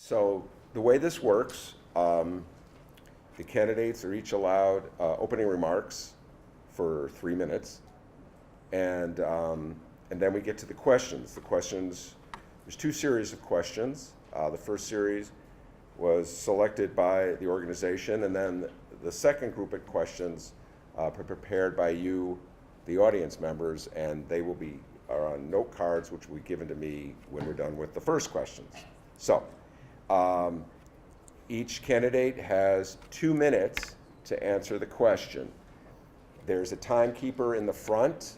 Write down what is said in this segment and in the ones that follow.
So the way this works, the candidates are each allowed opening remarks for 3 minutes, and then we get to the questions. The questions, there's two series of questions. The first series was selected by the organization, and then the second group of questions prepared by you, the audience members, and they will be are on note cards, which will be given to me when we're done with the first questions. So, each candidate has 2 minutes to answer the question. There's a timekeeper in the front,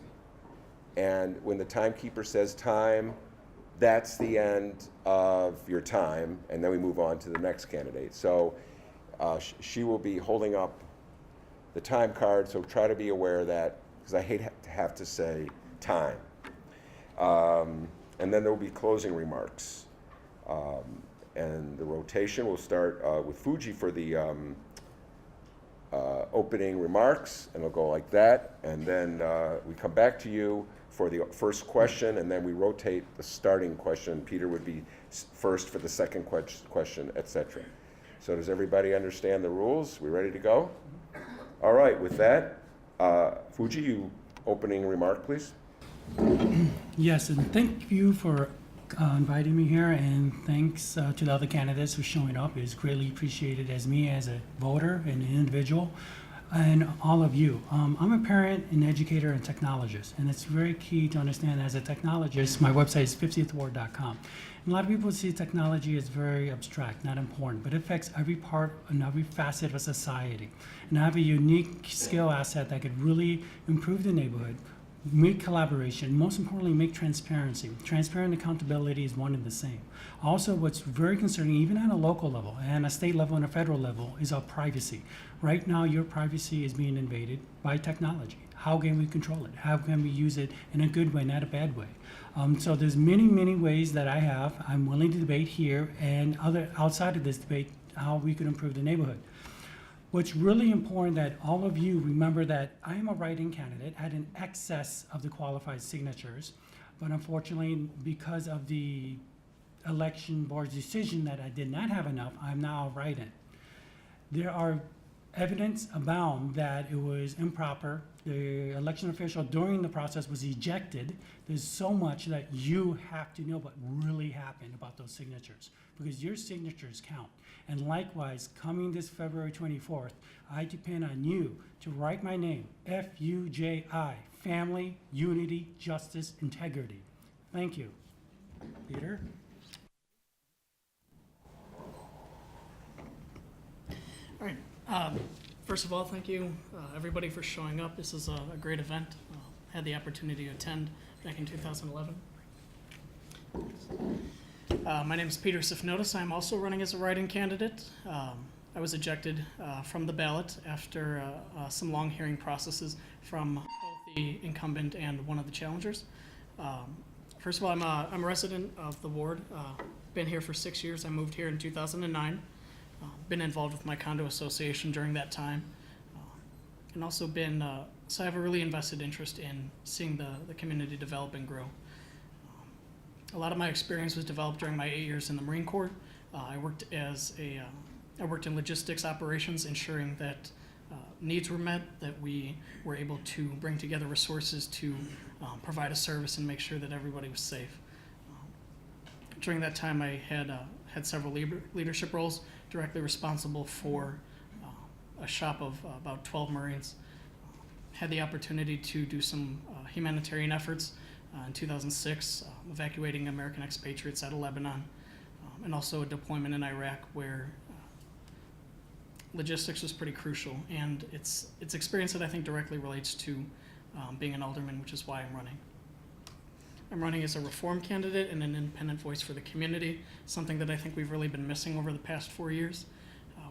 and when the timekeeper says time, that's the end of your time, and then we move on to the next candidate. So she will be holding up the time card, so try to be aware of that, because I hate to have to say time. And then there will be closing remarks. And the rotation will start with Fuji for the opening remarks, and it'll go like that. And then we come back to you for the first question, and then we rotate the starting question. Peter would be first for the second question, etc. So does everybody understand the rules? We ready to go? All right, with that, Fuji, you opening remark, please. Yes, and thank you for inviting me here, and thanks to the other candidates for showing up. It's greatly appreciated as me as a voter and an individual, and all of you. I'm a parent, an educator, and technologist, and it's very key to understand as a technologist, my website is 50thward.com. And a lot of people see technology as very abstract, not important, but it affects every part and every facet of society. And I have a unique skill asset that could really improve the neighborhood, make collaboration, most importantly, make transparency. Transparent accountability is one and the same. Also, what's very concerning, even at a local level, and a state level and a federal level, is our privacy. Right now, your privacy is being invaded by technology. How can we control it? How can we use it in a good way, not a bad way? So there's many ways that I'm willing to debate here and outside of this debate, how we could improve the neighborhood. What's really important that all of you remember that I am a write-in candidate, had an excess of the qualified signatures, but unfortunately, because of the election board's decision that I did not have enough, I'm now a write-in. There are evidence abound that it was improper. The election official during the process was ejected. There's so much that you have to know what really happened about those signatures, because your signatures count. And likewise, coming this February 24th, I depend on you to write my name, F-U-J-I, family, unity, justice, integrity. Thank you. Peter? All right. First of all, thank you, everybody, for showing up. This is a great event. Had the opportunity to attend back in 2011. My name is Peter Sifnotis. I'm also running as a write-in candidate. I was ejected from the ballot after some long hearing processes from both the incumbent and one of the challengers. First of all, I'm a resident of the ward. Been here for 6 years. I moved here in 2009. Been involved with my condo association during that time, and also so I have a really invested interest in seeing the community develop and grow. A lot of my experience was developed during my 8 years in the Marine Corps. I worked in logistics operations, ensuring that needs were met, that we were able to bring together resources to provide a service and make sure that everybody was safe. During that time, I had several leadership roles, directly responsible for a shop of about 12 Marines. Had the opportunity to do some humanitarian efforts in 2006, evacuating American expatriates out of Lebanon, and also a deployment in Iraq where logistics was pretty crucial. And it's experience that I think directly relates to being an alderman, which is why I'm running. I'm running as a reform candidate and an independent voice for the community, something that I think we've really been missing over the past 4 years.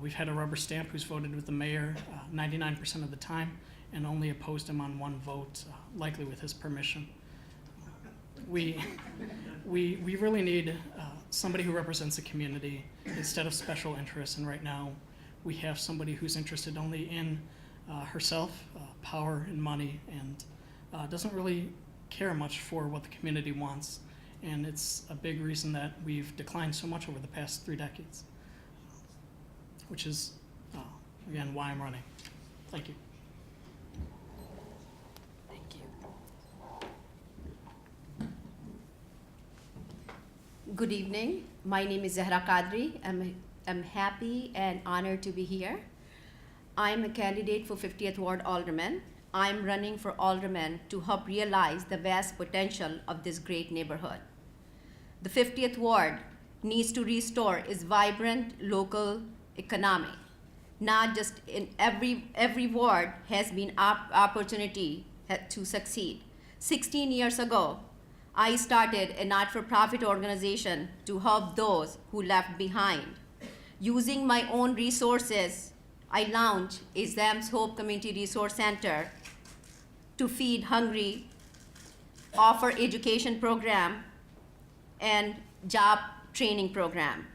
We've had a rubber stamp who's voted with the mayor 99% of the time and only opposed him on one vote, likely with his permission. We really need somebody who represents the community instead of special interests, and right now we have somebody who's interested only in herself, power and money, and doesn't really care much for what the community wants. and it's a big reason that we've declined so much over the past 3 decades, which is, again, why I'm running. Thank you. Thank you. Good evening. My name is Zahra Qadri. I'm happy and honored to be here. I'm a candidate for 50th Ward Alderman. I'm running for Alderman to help realize the vast potential of this great neighborhood. The 50th Ward needs to restore its vibrant local economy. Not just in every ward has been opportunity to succeed. 16 years ago, I started a not-for-profit organization to help those who left behind. Using my own resources, I launched Islam's Hope Community Resource Center to feed hungry, offer education program, and job training program.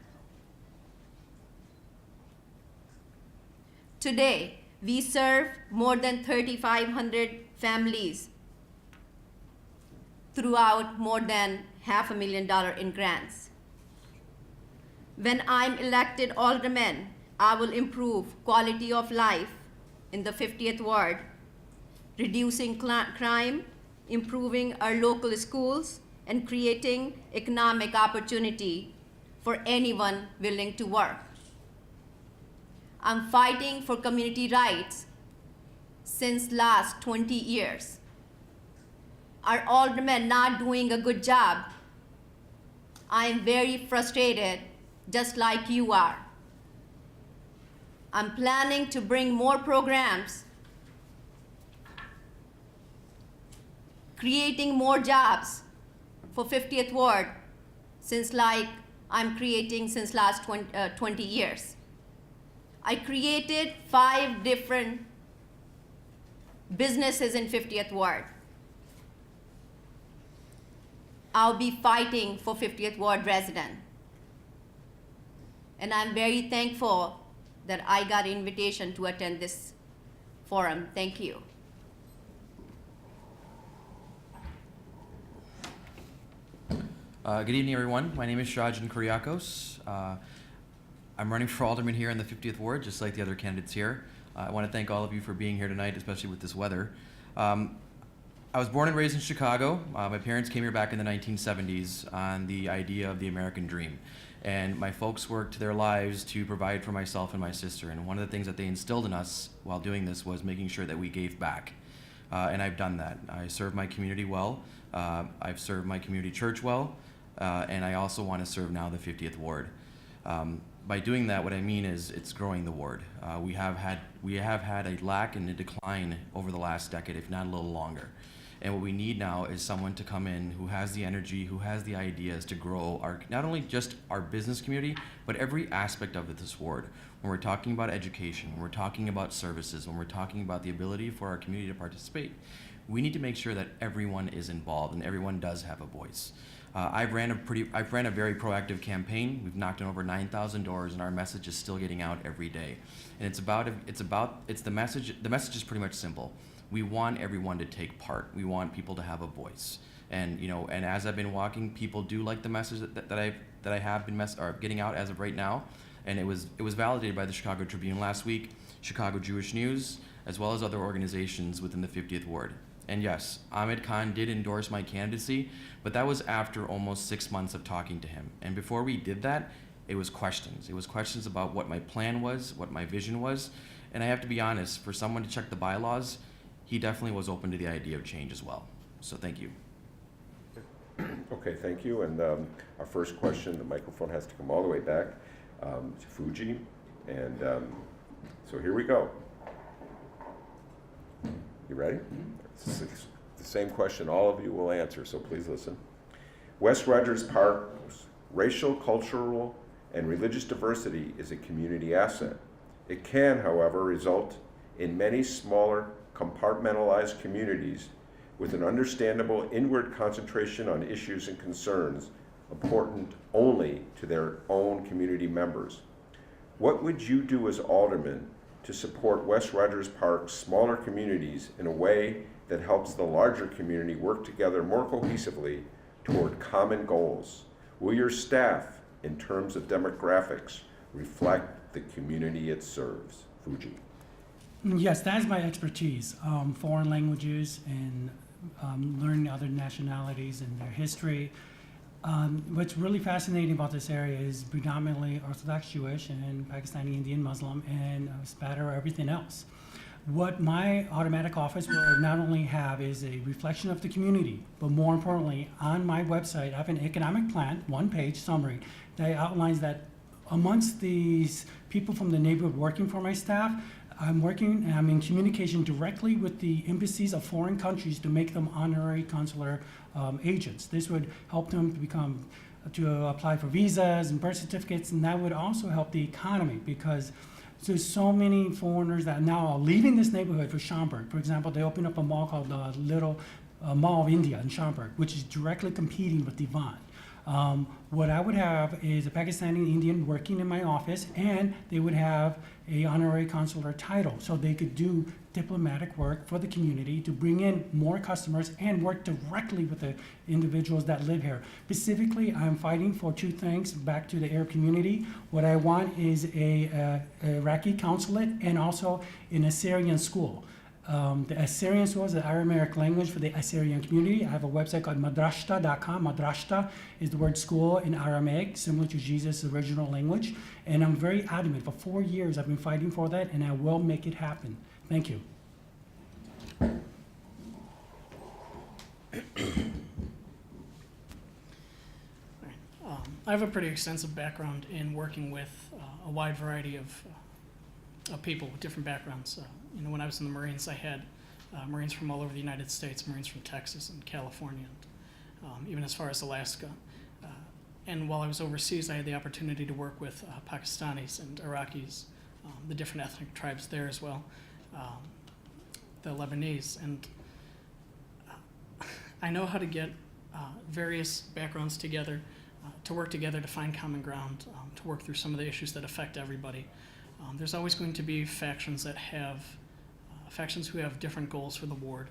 Today, we serve more than 3,500 families throughout more than $500,000 in grants. When I'm elected alderman, I will improve quality of life in the 50th Ward, reducing crime, improving our local schools, and creating economic opportunity for anyone willing to work. I'm fighting for community rights since last 20 years. Our aldermen not doing a good job. I am very frustrated, just like you are. I'm planning to bring more programs, creating more jobs for 50th Ward since I'm creating since last 20 years. I created 5 different businesses in 50th Ward. I'll be fighting for 50th Ward resident. And I'm very thankful that I got an invitation to attend this forum. Thank you. Good evening, everyone. My name is Shajan Kuriakos. I'm running for alderman here in the 50th Ward, just like the other candidates here. I want to thank all of you for being here tonight, especially with this weather. I was born and raised in Chicago. My parents came here back in the 1970s on the idea of the American dream. And my folks worked their lives to provide for myself and my sister. And one of the things that they instilled in us while doing this was making sure that we gave back. And I've done that. I serve my community well. I've served my community church well. And I also want to serve now the 50th Ward. By doing that, what I mean is it's growing the ward. We have had a lack and a decline over the last decade, if not a little longer. And what we need now is someone to come in who has the energy, who has the ideas to grow our, not only just our business community, but every aspect of this ward. When we're talking about education, when we're talking about services, when we're talking about the ability for our community to participate, we need to make sure that everyone is involved and everyone does have a voice. I've ran a very proactive campaign. We've knocked on over 9,000 doors, and our message is still getting out every day. And it's the message. The message is pretty much simple. We want everyone to take part. We want people to have a voice. And and as I've been walking, people do like the message that I have been getting out as of right now. And it was validated by the Chicago Tribune last week, Chicago Jewish News, as well as other organizations within the 50th Ward. And yes, Ahmed Khan did endorse my candidacy, but that was after almost 6 months of talking to him. And before we did that, it was questions. It was questions about what my plan was, what my vision was. And I have to be honest, for someone to check the bylaws, he definitely was open to the idea of change as well. So thank you. Okay, thank you. And our first question, the microphone has to come all the way back to Fuji. And so here we go. You ready? It's the same question all of you will answer, so please listen. West Rogers Park's racial, cultural, and religious diversity is a community asset. It can, however, result in many smaller, compartmentalized communities with an understandable inward concentration on issues and concerns important only to their own community members. What would you do as alderman to support West Rogers Park's smaller communities in a way that helps the larger community work together more cohesively toward common goals? Will your staff, in terms of demographics, reflect the community it serves? Fuji. Yes, that is my expertise. Foreign languages and learning other nationalities and their history. What's really fascinating about this area is predominantly Orthodox Jewish and Pakistani Indian Muslim and a spatter of everything else. What my automatic office will not only have is a reflection of the community, but more importantly, on my website, I have an economic plan, one-page summary, that outlines that amongst these people from the neighborhood working for my staff, I'm in communication directly with the embassies of foreign countries to make them honorary consular agents. This would help them to apply for visas and birth certificates, and that would also help the economy because there's so many foreigners that now are leaving this neighborhood for Schaumburg. For example, they opened up a mall called the Little Mall of India in Schaumburg, which is directly competing with Devon. What I would have is a Pakistani Indian working in my office, and they would have a honorary consular title, so they could do diplomatic work for the community to bring in more customers and work directly with the individuals that live here. Specifically, I'm fighting for two things back to the Arab community. What I want is a Iraqi consulate and also an Assyrian school. The Assyrian school is the Aramaic language for the Assyrian community. I have a website called madrashta.com. Madrashta is the word school in Aramaic, similar to Jesus' original language. And I'm very adamant. For 4 years, I've been fighting for that, and I will make it happen. Thank you. I have a pretty extensive background in working with a wide variety of people with different backgrounds. When I was in the Marines, I had Marines from all over the United States, Marines from Texas and California, and even as far as Alaska. And while I was overseas, I had the opportunity to work with Pakistanis and Iraqis, the different ethnic tribes there as well, the Lebanese. And I know how to get various backgrounds together, to work together to find common ground, to work through some of the issues that affect everybody. There's always going to be factions who have different goals for the ward,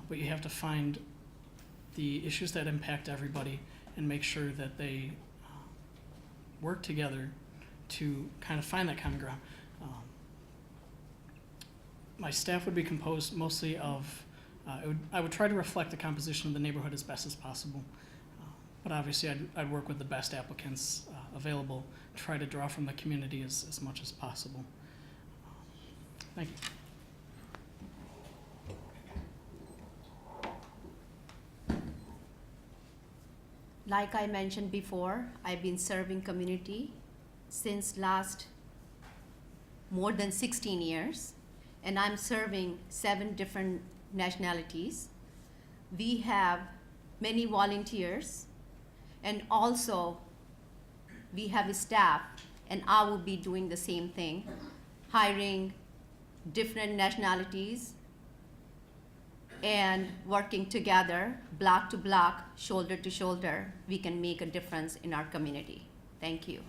but you have to find the issues that impact everybody and make sure that they work together to kind of find that common ground. My staff would be composed mostly of, I would try to reflect the composition of the neighborhood as best as possible, but obviously I'd work with the best applicants available, try to draw from the community as much as possible. Thank you. Like I mentioned before, I've been serving community since last more than 16 years, and I'm serving 7 different nationalities. We have many volunteers, and also we have a staff, and I will be doing the same thing, hiring different nationalities and working together, block to block, shoulder to shoulder, we can make a difference in our community. Thank you.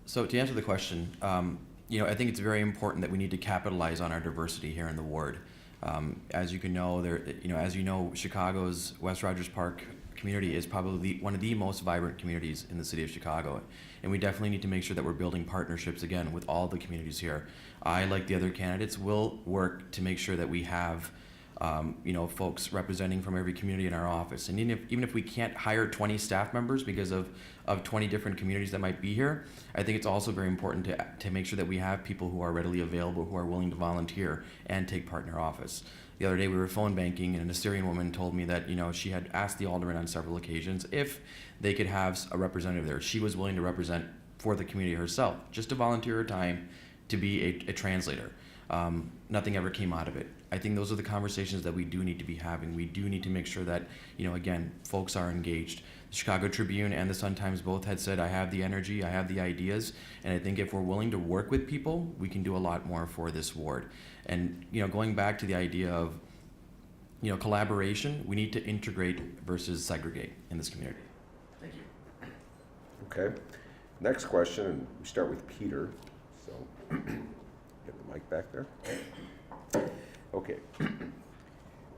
So to answer the question, I think it's very important that we need to capitalize on our diversity here in the ward. As you can know, Chicago's West Rogers Park community is probably one of the most vibrant communities in the city of Chicago. And we definitely need to make sure that we're building partnerships again with all the communities here. I, like the other candidates, will work to make sure that we have folks representing from every community in our office. And even if we can't hire 20 staff members because of 20 different communities that might be here, I think it's also very important to make sure that we have people who are readily available, who are willing to volunteer and take part in our office. The other day we were phone banking, and an Assyrian woman told me that she had asked the alderman on several occasions if they could have a representative there. She was willing to represent for the community herself, just to volunteer her time to be a translator. Nothing ever came out of it. I think those are the conversations that we do need to be having. We do need to make sure that, again, folks are engaged. The Chicago Tribune and the Sun-Times both had said, I have the energy, I have the ideas, and I think if we're willing to work with people, we can do a lot more for this ward. And, going back to the idea of, collaboration, we need to integrate versus segregate in this community. Thank you. Okay. Next question, and we start with Peter. So, Get the mic back there. Okay.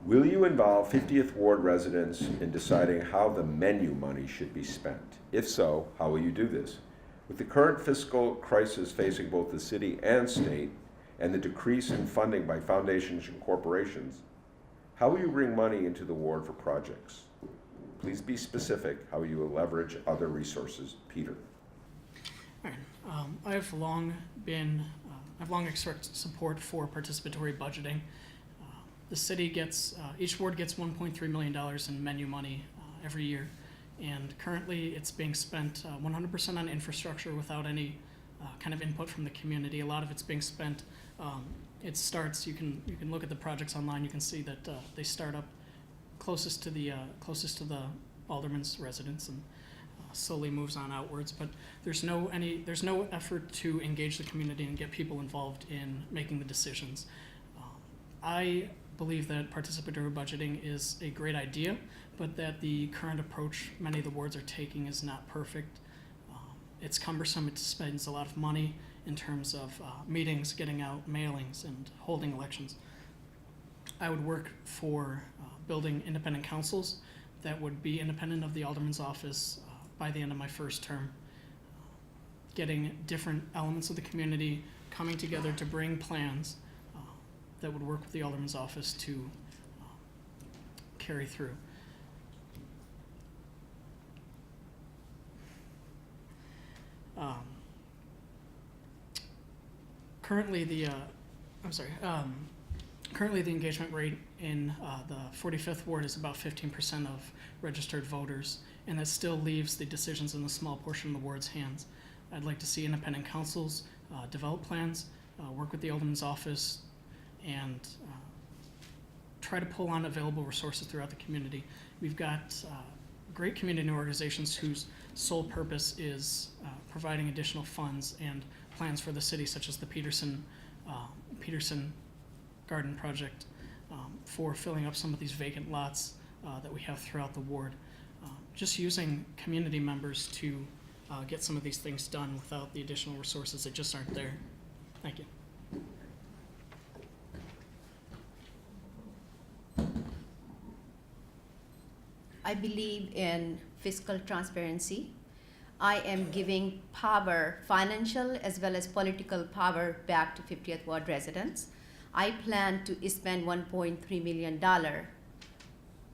Will you involve 50th Ward residents in deciding how the menu money should be spent? If so, how will you do this? With the current fiscal crisis facing both the city and state, and the decrease in funding by foundations and corporations, how will you bring money into the ward for projects? Please be specific how you will leverage other resources. Peter. All right. I've long expressed support for participatory budgeting. The city gets, each ward gets $1.3 million in menu money every year, and currently it's being spent 100% on infrastructure without any kind of input from the community. A lot of it's being spent. It starts. You can look at the projects online. You can see that they start up closest to the alderman's residence and slowly moves on outwards. But there's no effort to engage the community and get people involved in making the decisions. I believe that participatory budgeting is a great idea, but that the current approach many of the wards are taking is not perfect. It's cumbersome. It spends a lot of money in terms of meetings, getting out mailings, and holding elections. I would work for building independent councils that would be independent of the alderman's office by the end of my first term. Getting different elements of the community coming together to bring plans that would work with the alderman's office to carry through. Currently, the engagement rate in the 45th ward is about 15% of registered voters, and that still leaves the decisions in a small portion of the ward's hands. I'd like to see independent councils develop plans, work with the alderman's office, and try to pull on available resources throughout the community. We've got great community organizations whose sole purpose is providing additional funds and plans for the city, such as the Peterson Garden Project, for filling up some of these vacant lots that we have throughout the ward. Just using community members to get some of these things done without the additional resources that just aren't there. Thank you. I believe in fiscal transparency. I am giving power, financial as well as political power, back to 50th Ward residents. I plan to spend $1.3 million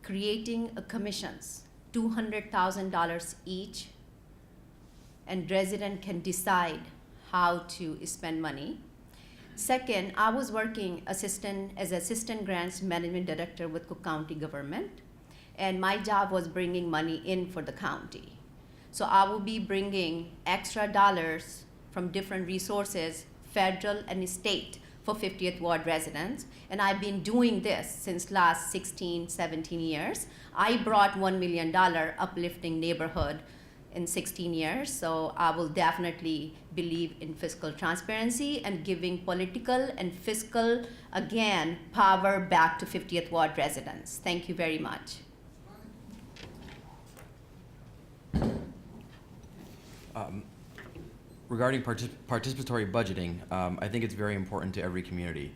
creating a commissions, $200,000 each, and resident can decide how to spend money. Second, I was working as assistant grants management director with Cook County government, and my job was bringing money in for the county. So I will be bringing extra dollars from different resources, federal and state, for 50th Ward residents. And I've been doing this since last 16, 17 years. I brought $1 million uplifting neighborhood in 16 years. So I will definitely believe in fiscal transparency and giving political and fiscal, again, power back to 50th Ward residents. Thank you very much. Regarding participatory budgeting, I think it's very important to every community.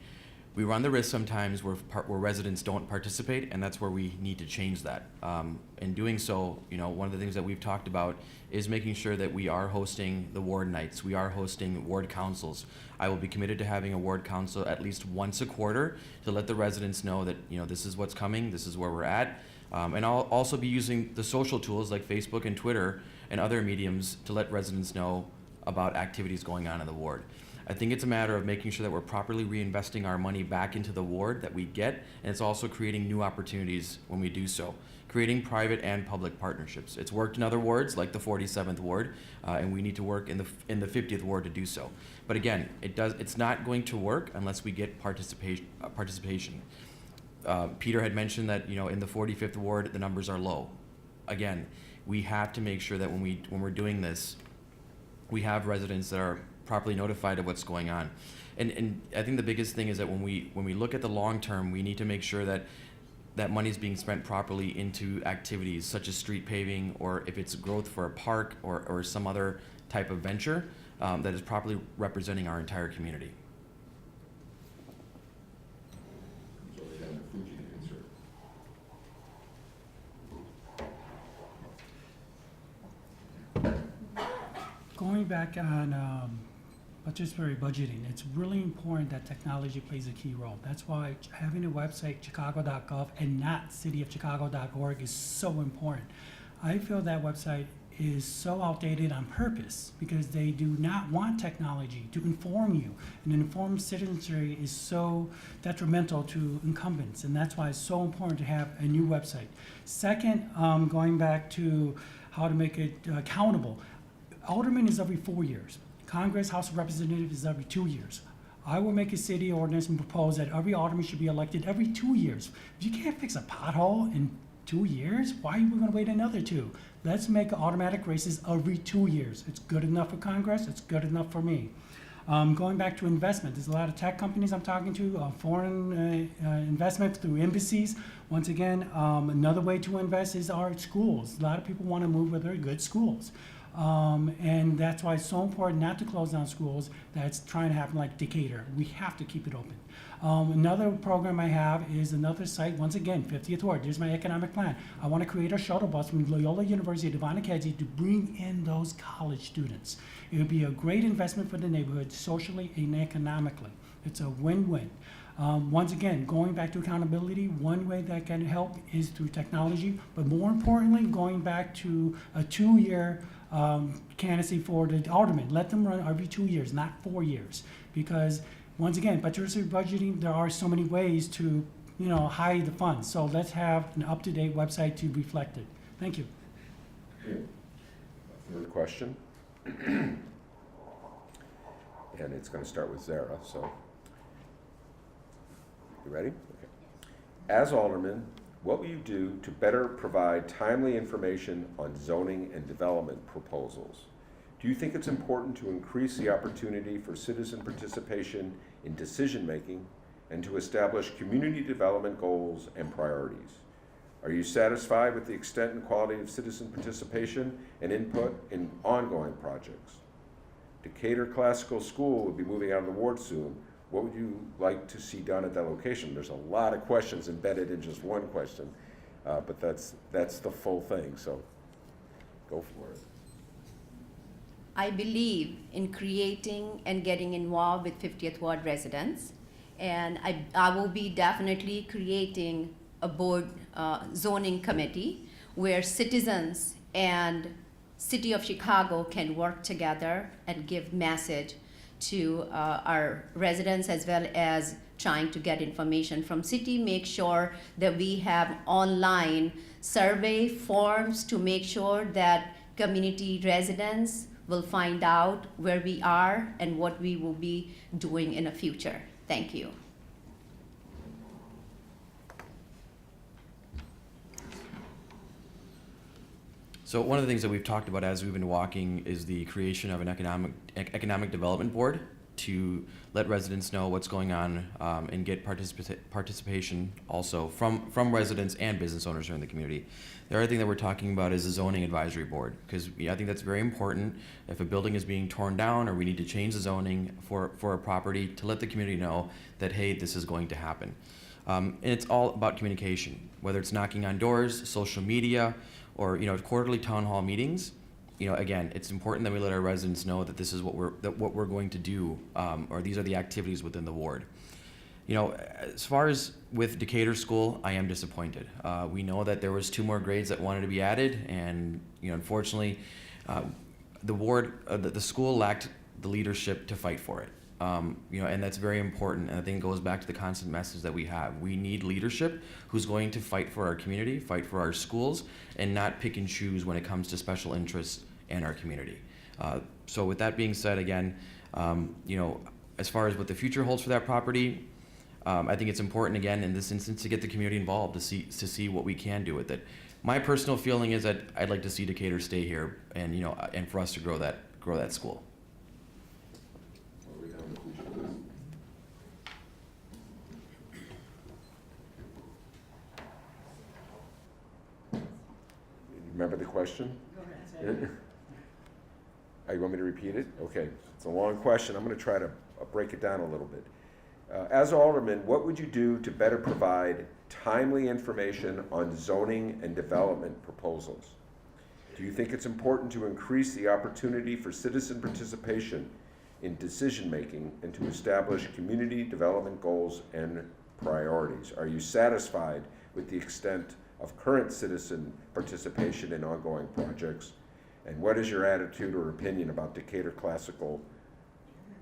We run the risk sometimes where residents don't participate, and that's where we need to change that. In doing so, one of the things that we've talked about is making sure that we are hosting the ward nights. We are hosting ward councils. I will be committed to having a ward council at least once a quarter to let the residents know that this is what's coming, this is where we're at. And I'll also be using the social tools like Facebook and Twitter and other mediums to let residents know about activities going on in the ward. I think it's a matter of making sure that we're properly reinvesting our money back into the ward that we get, and it's also creating new opportunities when we do so, creating private and public partnerships. It's worked in other wards like the 47th ward, and we need to work in the 50th ward to do so. But again, it's not going to work unless we get participation. Peter had mentioned that in the 45th ward the numbers are low. Again, we have to make sure that when we're doing this, we have residents that are properly notified of what's going on. And I think the biggest thing is that when we look at the long term, we need to make sure that money is being spent properly into activities such as street paving, or if it's growth for a park or some other type of venture that is properly representing our entire community. going back on participatory budgeting, it's really important that technology plays a key role. That's why having a website, chicago.gov, and not cityofchicago.org is so important. I feel that website is so outdated on purpose because they do not want technology to inform you. And informed citizenry is so detrimental to incumbents, and that's why it's so important to have a new website. Second, going back to how to make it accountable. Alderman is every 4 years. Congress, House of Representatives is every 2 years. I will make a city ordinance and propose that every alderman should be elected every 2 years. If you can't fix a pothole in 2 years, why are we going to wait another 2? Let's make automatic races every 2 years. It's good enough for Congress. It's good enough for me. Going back to investment, there's a lot of tech companies I'm talking to, foreign investment through embassies. Once again, another way to invest is our schools. A lot of people want to move where there are good schools. And that's why it's so important not to close down schools. That's trying to happen like Decatur. We have to keep it open. Another program I have is another site, once again, 50th Ward. Here's my economic plan. I want to create a shuttle bus from Loyola University to Devonacadie to bring in those college students. It would be a great investment for the neighborhood, socially and economically. It's a win-win. Once again, going back to accountability, one way that can help is through technology, but more importantly, going back to a 2-year candidacy for the alderman. Let them run every 2 years, not 4 years. Because once again, participatory budgeting, there are so many ways to, hide the funds. So let's have an up-to-date website to reflect it. Thank you. Third question. And it's going to start with Zara, so. You ready? Okay. As alderman, what will you do to better provide timely information on zoning and development proposals? Do you think it's important to increase the opportunity for citizen participation in decision-making and to establish community development goals and priorities? Are you satisfied with the extent and quality of citizen participation and input in ongoing projects? Decatur Classical School will be moving out of the ward soon. What would you like to see done at that location? There's a lot of questions embedded in just one question, but that's the full thing, so go for it. I believe in creating and getting involved with 50th Ward residents, and I will be definitely creating a board zoning committee where citizens and City of Chicago can work together and give message to our residents, as well as trying to get information from city, make sure that we have online survey forms to make sure that community residents will find out where we are and what we will be doing in the future. Thank you. So one of the things that we've talked about as we've been walking is the creation of an economic development board to let residents know what's going on and get participation also from residents and business owners in the community. The other thing that we're talking about is a zoning advisory board, because I think that's very important. If a building is being torn down or we need to change the zoning for a property, to let the community know that, hey, this is going to happen. And it's all about communication, whether it's knocking on doors, social media, or quarterly town hall meetings. Again, it's important that we let our residents know that this is what we're going to do, or these are the activities within the ward. As far as with Decatur School, I am disappointed. We know that there was 2 more grades that wanted to be added, and unfortunately, the school lacked the leadership to fight for it. And that's very important. And I think it goes back to the constant message that we have. We need leadership who's going to fight for our community, fight for our schools, and not pick and choose when it comes to special interests in our community. So with that being said, again, as far as what the future holds for that property, I think it's important, again, in this instance, to get the community involved, to see what we can do with it. My personal feeling is that I'd like to see Decatur stay here, and and for us to grow that school. Remember the question? Go ahead. You want me to repeat it? Okay, it's a long question. I'm going to try to break it down a little bit. As alderman, what would you do to better provide timely information on zoning and development proposals? Do you think it's important to increase the opportunity for citizen participation in decision-making and to establish community development goals and priorities? Are you satisfied with the extent of current citizen participation in ongoing projects? And what is your attitude or opinion about Decatur Classical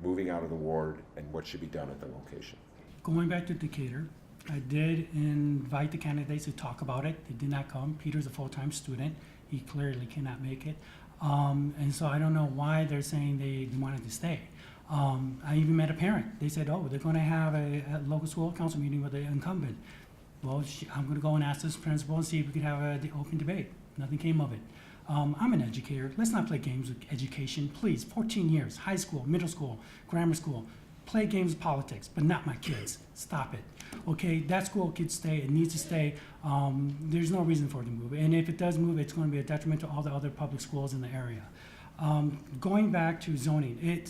moving out of the ward and what should be done at the location? Going back to Decatur, I did invite the candidates to talk about it. They did not come. Peter's a full-time student. He clearly cannot make it. And so I don't know why they're saying they wanted to stay. I even met a parent. They said, oh, they're going to have a local school council meeting with the incumbent. Well, I'm going to go and ask this principal and see if we could have an open debate. Nothing came of it. I'm an educator. Let's not play games with education. Please, 14 years, high school, middle school, grammar school. Play games with politics, but not my kids. Stop it. Okay, that school could stay. It needs to stay. There's no reason for it to move. And if it does move, it's going to be a detriment to all the other public schools in the area. Going back to zoning,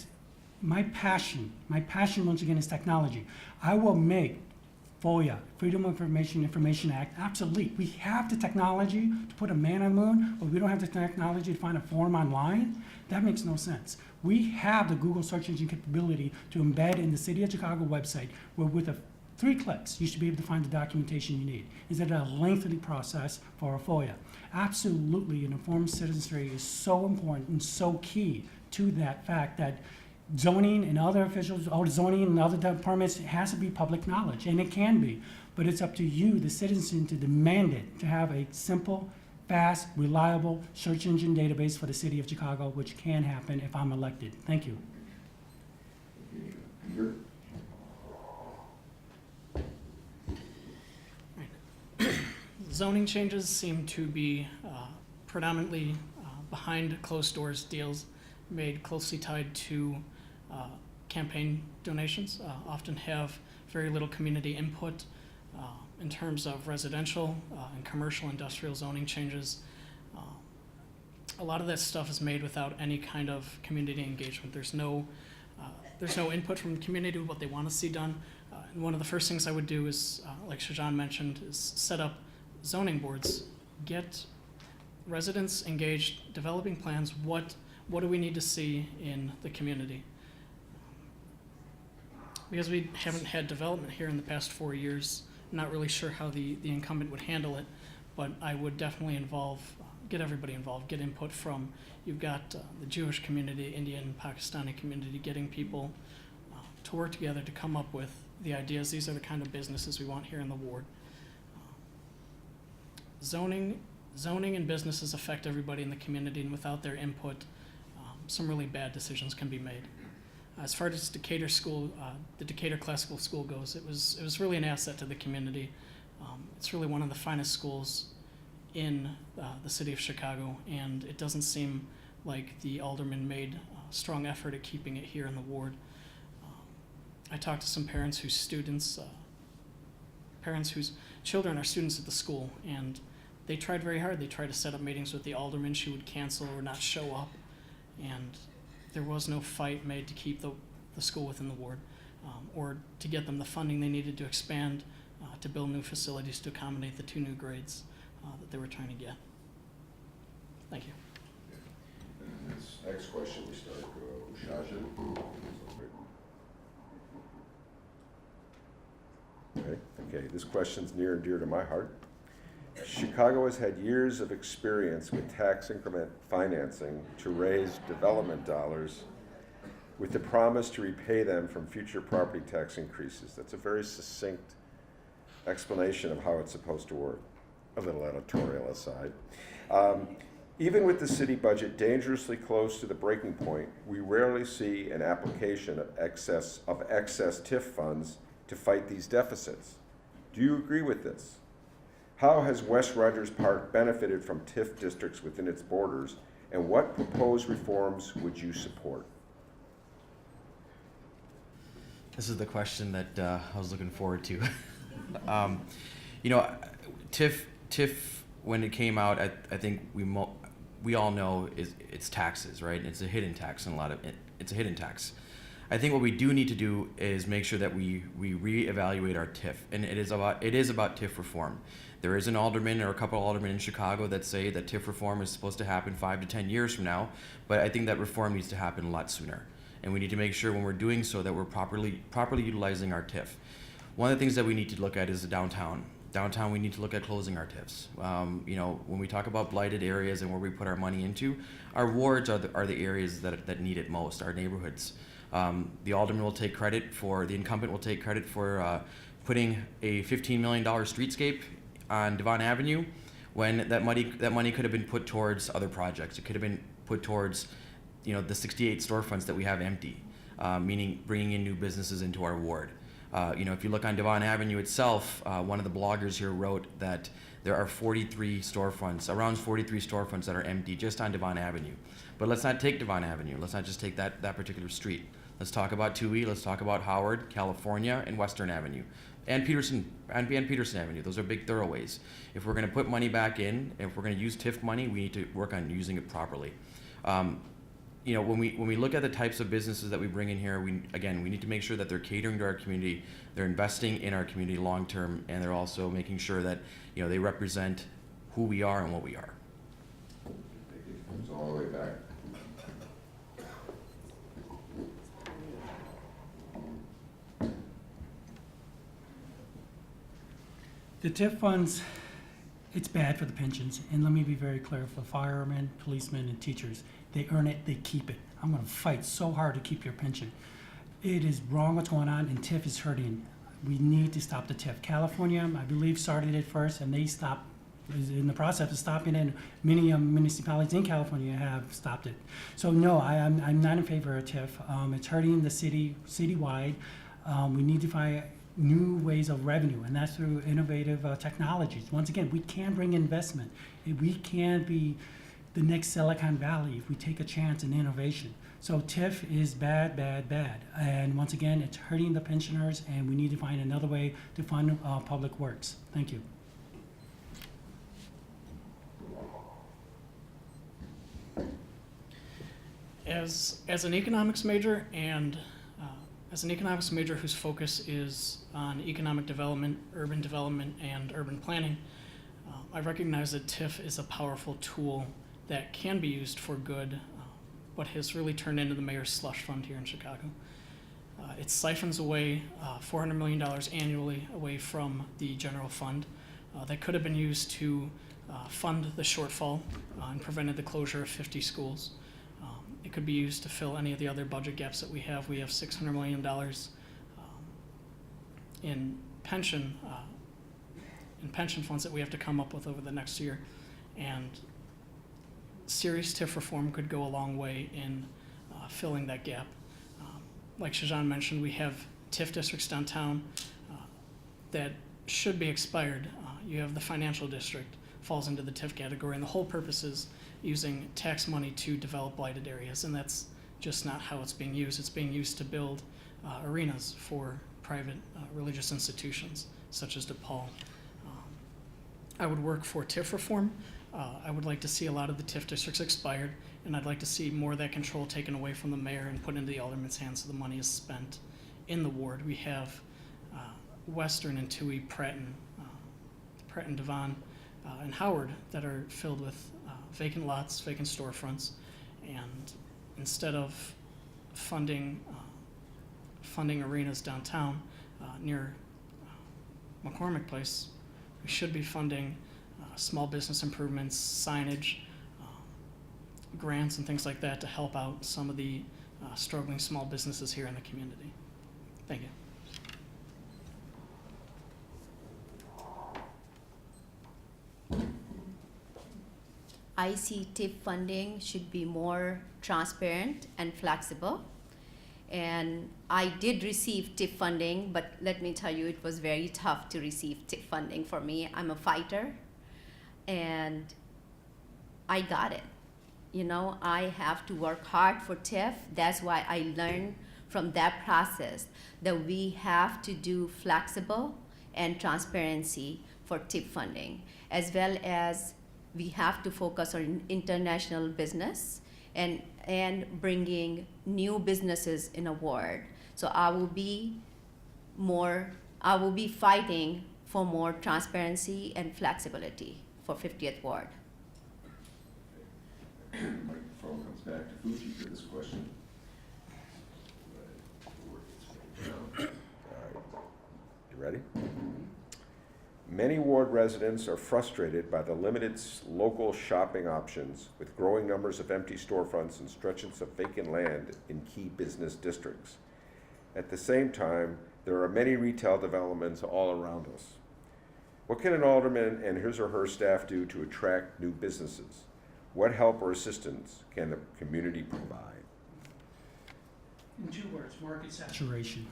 my passion once again is technology. I will make FOIA, Freedom of Information Act, obsolete. We have the technology to put a man on the moon, but we don't have the technology to find a form online. That makes no sense. We have the Google search engine capability to embed in the City of Chicago website, where with 3 clicks, you should be able to find the documentation you need. Is it a lengthy process for a FOIA? Absolutely, an informed citizenry is so important and so key to that fact that zoning and other officials, zoning and other departments, it has to be public knowledge, and it can be. But it's up to you, the citizen, to demand it, to have a simple, fast, reliable search engine database for the City of Chicago, which can happen if I'm elected. Thank you. Zoning changes seem to be predominantly behind closed doors deals made closely tied to campaign donations, often have very little community input in terms of residential and commercial industrial zoning changes. A lot of that stuff is made without any kind of community engagement. There's no input from the community what they want to see done. And one of the first things I would do is, like Shajan mentioned, is set up zoning boards, get residents engaged, developing plans. What do we need to see in the community? Because we haven't had development here in the past 4 years, I'm not really sure how the incumbent would handle it, but I would definitely get everybody involved, get input from, you've got the Jewish community, Indian, Pakistani community, getting people to work together to come up with the ideas. These are the kind of businesses we want here in the ward. Zoning and businesses affect everybody in the community, and without their input, some really bad decisions can be made. As far as Decatur School, the Decatur Classical School goes, it was really an asset to the community. It's really one of the finest schools in the city of Chicago, and it doesn't seem like the alderman made a strong effort at keeping it here in the ward. I talked to some parents whose children are students at the school, and they tried very hard. They tried to set up meetings with the alderman. She would cancel or not show up, and there was no fight made to keep the school within the ward, or to get them the funding they needed to expand, to build new facilities to accommodate the 2 new grades that they were trying to get. Thank you. And this next question we start Shajan. Okay, this question's near and dear to my heart. Chicago has had years of experience with tax increment financing to raise development dollars with the promise to repay them from future property tax increases. That's a very succinct explanation of how it's supposed to work. A little editorial aside. Even with the city budget dangerously close to the breaking point, we rarely see an application of excess TIF funds to fight these deficits. Do you agree with this? How has West Rogers Park benefited from TIF districts within its borders, and what proposed reforms would you support? This is the question that I was looking forward to. TIF, when it came out, I think we all know it's taxes, right? It's a hidden tax, and it's a hidden tax. I think what we do need to do is make sure that we reevaluate our TIF, and it is about TIF reform. There is an alderman or a couple of aldermen in Chicago that say that TIF reform is supposed to happen 5 to 10 years from now, but I think that reform needs to happen a lot sooner. And we need to make sure when we're doing so that we're properly utilizing our TIF. One of the things that we need to look at is the downtown. Downtown, we need to look at closing our TIFs. When we talk about blighted areas and where we put our money into, our wards are the areas that need it most, our neighborhoods. The alderman will take credit for, the incumbent will take credit for putting a $15 million streetscape on Devon Avenue when that money could have been put towards other projects. It could have been put towards, the 68 storefronts that we have empty, meaning bringing in new businesses into our ward. If you look on Devon Avenue itself, one of the bloggers here wrote that there are 43 storefronts, around 43 storefronts that are empty just on Devon Avenue. But let's not take Devon Avenue. Let's not just take that particular street. Let's talk about Toohey. Let's talk about Howard, California, and Western Avenue, and Peterson Avenue. Those are big thoroughways. If we're going to put money back in, if we're going to use TIF money, we need to work on using it properly. When we look at the types of businesses that we bring in here, we need to make sure that they're catering to our community, they're investing in our community long term, and they're also making sure that they represent who we are and what we are. Comes all the way back. The TIF funds, it's bad for the pensions, and let me be very clear, for firemen, policemen, and teachers, they earn it, they keep it. I'm gonna fight so hard to keep your pension. It is wrong what's going on, and TIF is hurting. We need to stop the TIF. California, I believe, started it first, and they stopped, is in the process of stopping it. Many municipalities in California have stopped it. So no, I'm not in favor of TIF. It's hurting the citywide. We need to find new ways of revenue, and that's through innovative technologies. Once again, we can bring investment. We can be the next Silicon Valley if we take a chance in innovation. So TIF is bad, bad, bad. And once again, it's hurting the pensioners, and we need to find another way to fund public works. Thank you. As an economics major and as an economics major whose focus is on economic development, urban and urban planning, I recognize that TIF is a powerful tool that can be used for good, but has really turned into the mayor's slush fund here in Chicago. It siphons away $400 million annually away from the general fund that could have been used to fund the shortfall and prevented the closure of 50 schools. It could be used to fill any of the other budget gaps that we have. We have $600 million in pension funds that we have to come up with over the next year, and serious TIF reform could go a long way in filling that gap. Like Shajan mentioned, we have TIF districts downtown that should be expired. You have the financial district falls into the TIF category, and the whole purpose is using tax money to develop blighted areas, and that's just not how it's being used. It's being used to build arenas for private religious institutions, such as DePaul. I would work for TIF reform. I would like to see a lot of the TIF districts expired, and I'd like to see more of that control taken away from the mayor and put into the alderman's hands so the money is spent in the ward. We have Western and Toohey, Pratt and Devon, and Howard that are filled with vacant lots, vacant storefronts, and instead of funding arenas downtown near McCormick Place, we should be funding small business improvements, signage, grants, and things like that to help out some of the struggling small businesses here in the community. Thank you. I see TIF funding should be more transparent and flexible. And I did receive TIF funding, but let me tell you, it was very tough to receive TIF funding for me. I'm a fighter, and I got it. I have to work hard for TIF. That's why I learned from that process that we have to do flexible and transparency for TIF funding, as well as we have to focus on international business and bringing new businesses in a ward. So I will be fighting for more transparency and flexibility for 50th Ward. Microphone comes back to Fuji for this question. All right, you ready? Many ward residents are frustrated by the limited local shopping options with growing numbers of empty storefronts and stretches of vacant land in key business districts. At the same time, there are many retail developments all around us. What can an alderman and his or her staff do to attract new businesses? What help or assistance can the community provide? In 2 words, market saturation.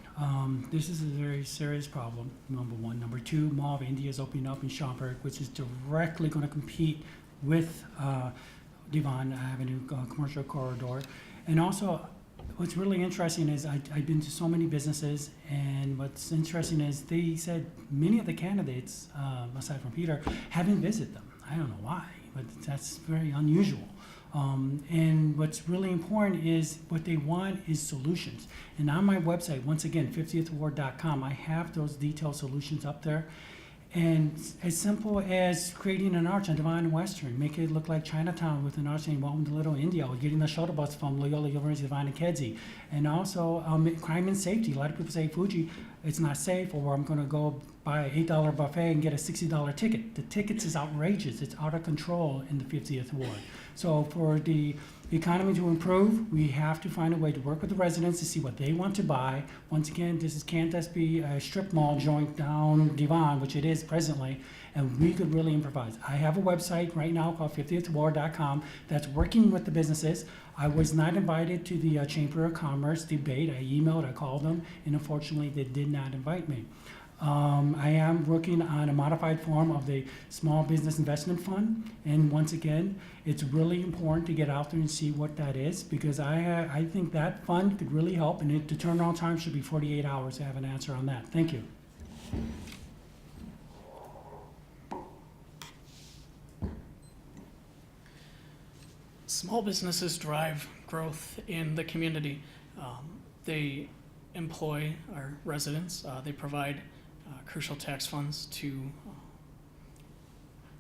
This is a very serious problem, number one. Number two, Mall of India is opening up in Schaumburg, which is directly going to compete with Devon Avenue commercial corridor. And also, what's really interesting is I've been to so many businesses, and what's interesting is they said many of the candidates, aside from Peter, haven't visited them. I don't know why, but that's very unusual. And what's really important is what they want is solutions. And on my website, once again, 50thward.com, I have those detailed solutions up there. And as simple as creating an arch on Devon and Western, make it look like Chinatown with an arch saying Welcome to Little India, or getting the shuttle bus from Loyola University of Devon and Kedzie. And also crime and safety. A lot of people say, Fuji, it's not safe, or I'm going to go buy an $8 buffet and get a $60 ticket. The tickets is outrageous. It's out of control in the 50th Ward. So for the economy to improve, we have to find a way to work with the residents to see what they want to buy. Once again, can't just be a strip mall joint down Devon, which it is presently, and we could really improvise. I have a website right now called 50thward.com that's working with the businesses. I was not invited to the Chamber of Commerce debate. I emailed, I called them, and unfortunately they did not invite me. I am working on a modified form of the Small Business Investment Fund, and once again, it's really important to get out there and see what that is, because I think that fund could really help, and the turnaround time should be 48 hours to have an answer on that. Thank you. Small businesses drive growth in the community. They employ our residents. They provide crucial tax funds to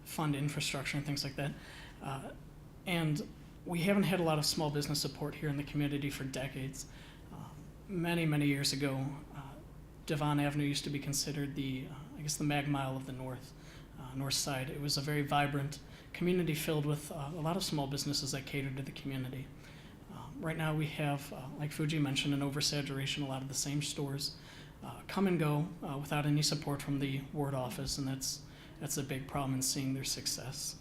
fund infrastructure and things like that. And we haven't had a lot of small business support here in the community for decades. Many, many years ago, Devon Avenue used to be considered the Mag Mile of the north side. It was a very vibrant community filled with a lot of small businesses that catered to the community. Right now we have, like Fuji mentioned, an oversaturation. A lot of the same stores come and go without any support from the ward office, and that's a big problem in seeing their success.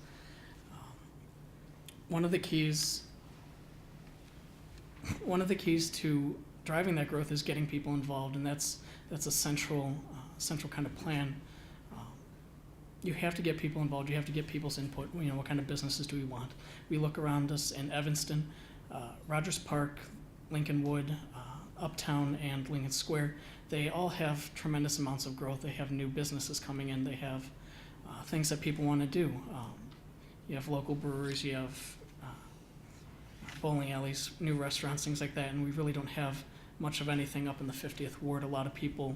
One of the keys to driving that growth is getting people involved, and that's a central kind of plan. You have to get people involved. You have to get people's input. What kind of businesses do we want? We look around us in Evanston, Rogers Park, Lincolnwood, Uptown, and Lincoln Square. They all have tremendous amounts of growth. They have new businesses coming in. They have things that people want to do. You have local breweries. You have bowling alleys, new restaurants, things like that. And we really don't have much of anything up in the 50th Ward. A lot of people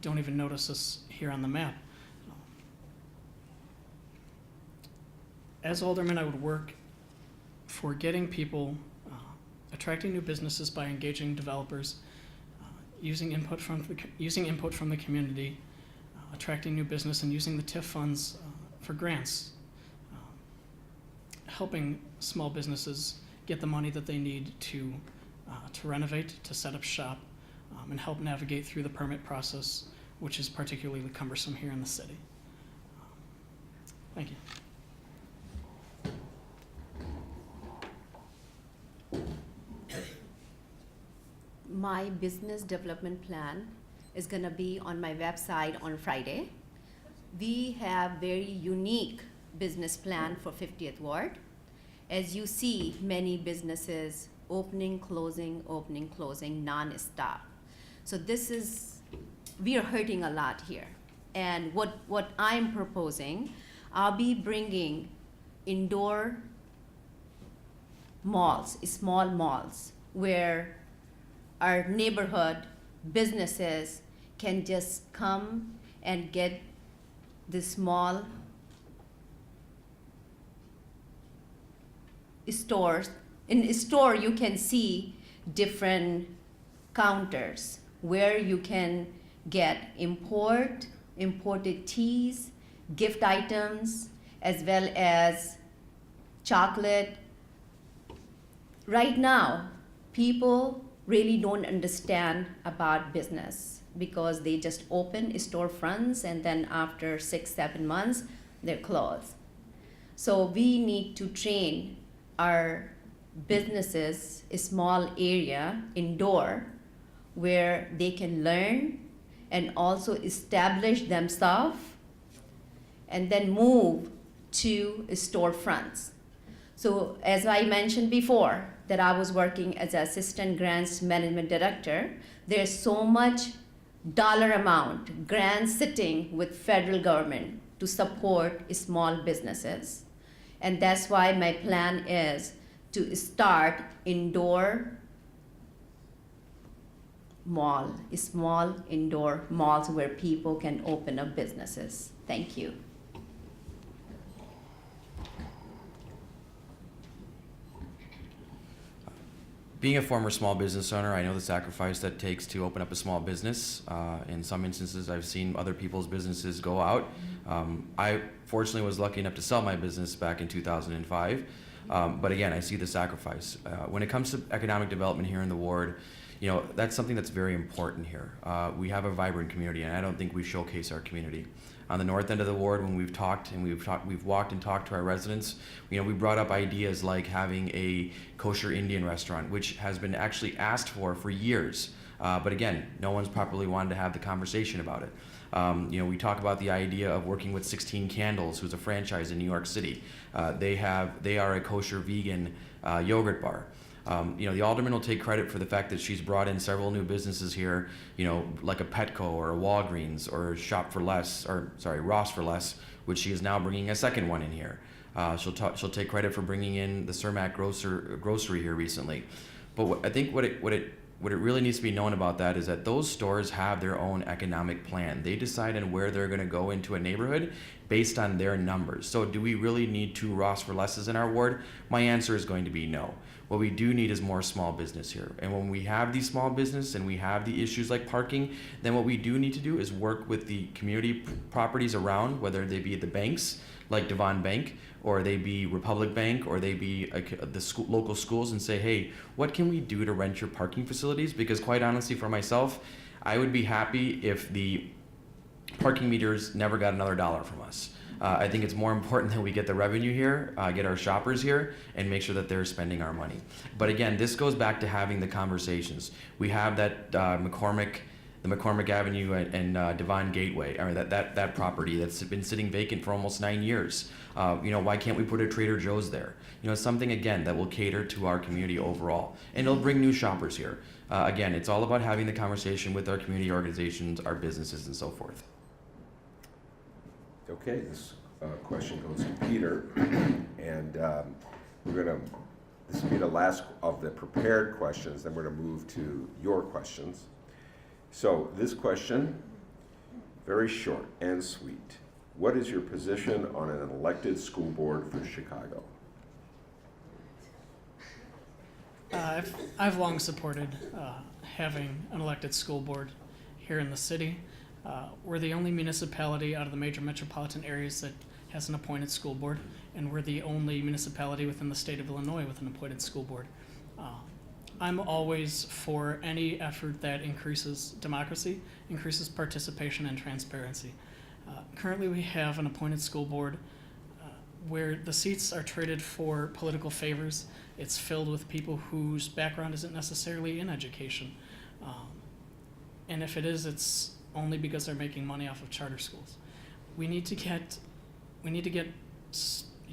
don't even notice us here on the map. As alderman, I would work for getting people, attracting new businesses by engaging developers, using input from the community, attracting new business, and using the TIF funds for grants, helping small businesses get the money that they need to renovate, to set up shop, and help navigate through the permit process, which is particularly cumbersome here in the city. Thank you. My business development plan is going to be on my website on Friday. We have very unique business plan for 50th Ward. As you see, many businesses opening, closing, non-stop. So we are hurting a lot here. And what I'm proposing, I'll be bringing indoor malls, small malls, where our neighborhood businesses can just come and get the small stores. In a store, you can see different counters where you can get imported teas, gift items, as well as chocolate. Right now, people really don't understand about business because they just open storefronts and then after 6-7 months, they're closed. So we need to train our businesses a small area indoor where they can learn and also establish themselves and then move to storefronts. So as I mentioned before, that I was working as an assistant grants management director, there's so much dollar amount grants sitting with federal government to support small businesses. And that's why my plan is to start indoor mall, small indoor malls where people can open up businesses. Thank you. Being a former small business owner, I know the sacrifice that it takes to open up a small business. In some instances, I've seen other people's businesses go out. I fortunately was lucky enough to sell my business back in 2005. But again, I see the sacrifice. When it comes to economic development here in the ward, you know, that's something that's very important here. We have a vibrant community, and I don't think we showcase our community. On the north end of the ward, when we've talked and we've walked and talked to our residents, you know, we brought up ideas like having a kosher Indian restaurant, which has been actually asked for years. But again, no one's properly wanted to have the conversation about it. You know, we talk about the idea of working with 16 Candles, who's a franchise in New York City. They are a kosher vegan yogurt bar. You know, the alderman will take credit for the fact that she's brought in several new businesses here, you know, like a Petco or a Walgreens or Ross for Less, which she is now bringing a second one in here. She'll take credit for bringing in the Cermak grocery here recently. But I think what it really needs to be known about that is that those stores have their own economic plan. They decide on where they're going to go into a neighborhood based on their numbers. So do we really need 2 Ross for Lesses in our ward? My answer is going to be no. What we do need is more small business here. And when we have these small business and we have the issues like parking, then what we do need to do is work with the community properties around, whether they be the banks like Devon Bank, or they be Republic Bank, or they be the local schools, and say, hey, what can we do to rent your parking facilities? Because quite honestly, for myself, I would be happy if the parking meters never got another dollar from us. I think it's more important that we get the revenue here, get our shoppers here, and make sure that they're spending our money. But again, this goes back to having the conversations. We have that the McCormick Avenue and Devon Gateway, or that property that's been sitting vacant for almost 9 years. You know, why can't we put a Trader Joe's there? You know, something again that will cater to our community overall, and it'll bring new shoppers here. Again, it's all about having the conversation with our community organizations, our businesses, and so forth. Okay, this question goes to Peter, and this will be the last of the prepared questions, then we're going to move to your questions. So this question, very short and sweet. What is your position on an elected school board for Chicago? I've long supported having an elected school board here in the city. We're the only municipality out of the major metropolitan areas that has an appointed school board, and we're the only municipality within the state of Illinois with an appointed school board. I'm always for any effort that increases democracy, increases participation and transparency. Currently we have an appointed school board where the seats are traded for political favors. It's filled with people whose background isn't necessarily in education. And if it is, it's only because they're making money off of charter schools. We need to get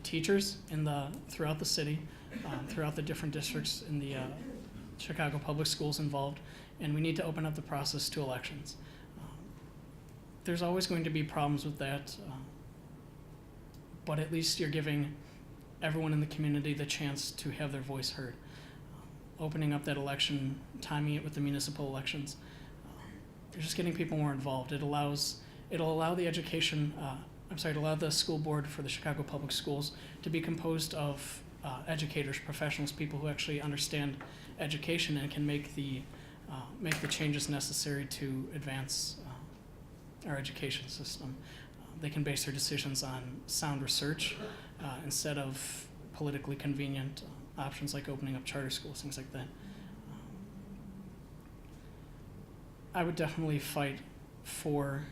teachers throughout the city, throughout the different districts in the Chicago public schools involved, and we need to open up the process to elections. There's always going to be problems with that, but at least you're giving everyone in the community the chance to have their voice heard. Opening up that election, timing it with the municipal elections, just getting people more involved. It'll allow the it'll allow the school board for the Chicago Public Schools to be composed of educators, professionals, people who actually understand education and can make the changes necessary to advance our education system. They can base their decisions on sound research instead of politically convenient options like opening up charter schools, things like that. I would definitely fight for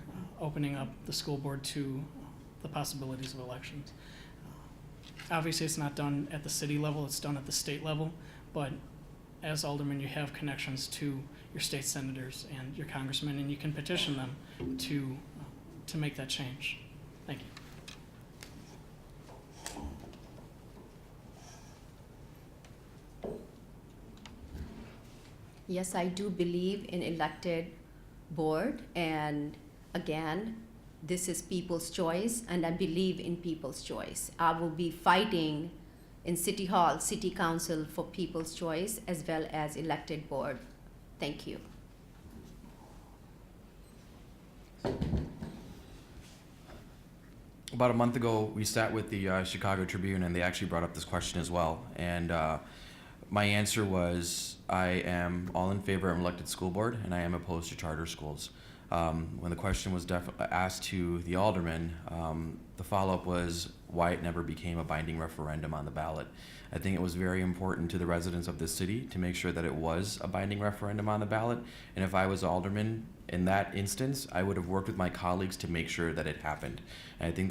opening up the school board to the possibilities of elections. Obviously, it's not done at the city level, it's done at the state level, but as alderman, you have connections to your state senators and your congressmen, and you can petition them to make that change. Thank you. Yes, I do believe in elected board, and again, this is people's choice, and I believe in people's choice. I will be fighting in City Hall, City Council for people's choice as well as elected board. Thank you. About a month ago, we sat with the Chicago Tribune, and they actually brought up this question as well. And my answer was, I am all in favor of an elected school board, and I am opposed to charter schools. When the question was asked to the alderman, the follow-up was why it never became a binding referendum on the ballot. I think it was very important to the residents of this city to make sure that it was a binding referendum on the ballot. And if I was alderman in that instance, I would have worked with my colleagues to make sure that it happened. And I think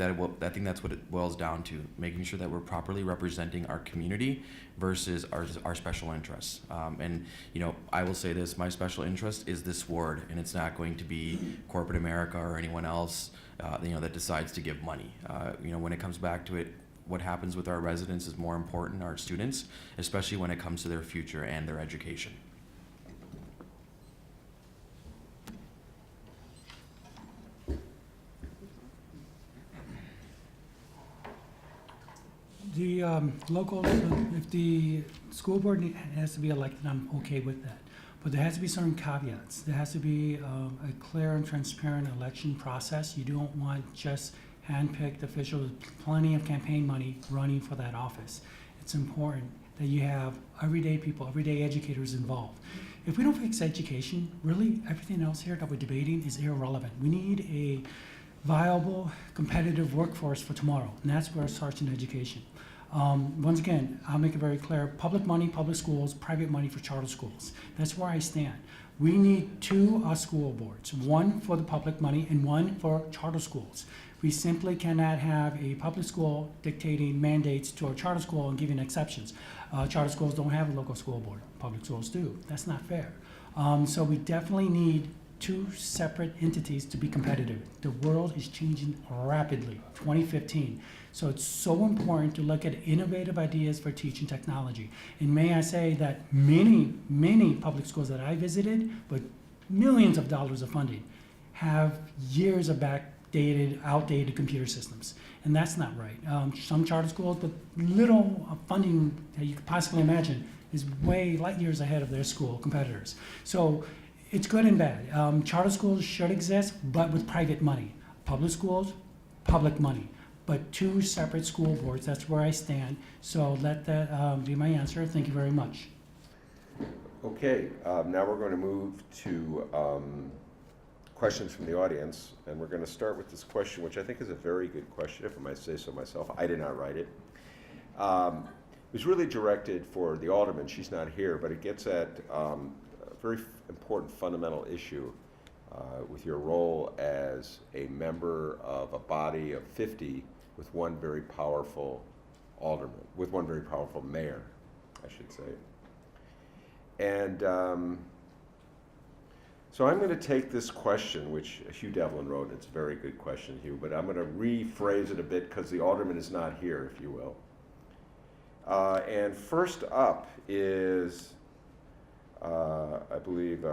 that's what it boils down to, making sure that we're properly representing our community versus our special interests. And you know, I will say this: my special interest is this ward, and it's not going to be corporate America or anyone else, that decides to give money. When it comes back to it, what happens with our residents is more important, our students, especially when it comes to their future and their education. The local, if the school board has to be elected, I'm okay with that. But there has to be certain caveats. There has to be a clear and transparent election process. You don't want just hand-picked officials with plenty of campaign money running for that office. It's important that you have everyday people, everyday educators involved. If we don't fix education, really everything else here that we're debating is irrelevant. We need a viable, competitive workforce for tomorrow, and that's where it starts in education. Once again, I'll make it very clear: public money, public schools; private money for charter schools. That's where I stand. We need two school boards, one for the public money and one for charter schools. We simply cannot have a public school dictating mandates to a charter school and giving exceptions. Charter schools don't have a local school board. Public schools do. That's not fair. So we definitely need two separate entities to be competitive. The world is changing rapidly, 2015. So it's so important to look at innovative ideas for teaching technology. And may I say that many public schools that I visited, with millions of dollars of funding, have years of outdated computer systems. And that's not right. Some charter schools with little funding that you could possibly imagine is light years ahead of their school competitors. So it's good and bad. Charter schools should exist, but with private money. Public schools, public money. But two separate school boards, that's where I stand. So let that be my answer. Thank you very much. Okay, now we're going to move to questions from the audience, and we're going to start with this question, which I think is a very good question, if I might say so myself. I did not write it. It was really directed for the alderman. She's not here, but it gets at a very important fundamental issue with your role as a member of a body of 50 with one very powerful alderman, with one very powerful mayor, I should say. And so I'm going to take this question, which Hugh Devlin wrote. It's a very good question, Hugh, but I'm going to rephrase it a bit because the alderman is not here, if you will. And first up is, I believe,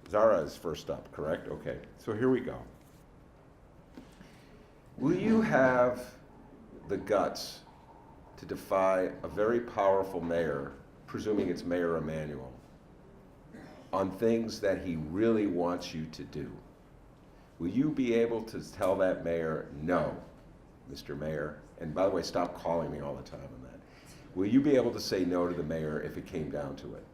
Zara is first up, correct? Okay, so here we go. Will you have the guts to defy a very powerful mayor, presuming it's Mayor Emanuel, on things that he really wants you to do? Will you be able to tell that mayor, no, Mr. Mayor, and by the way, stop calling me all the time on that. Will you be able to say no to the mayor if it came down to it?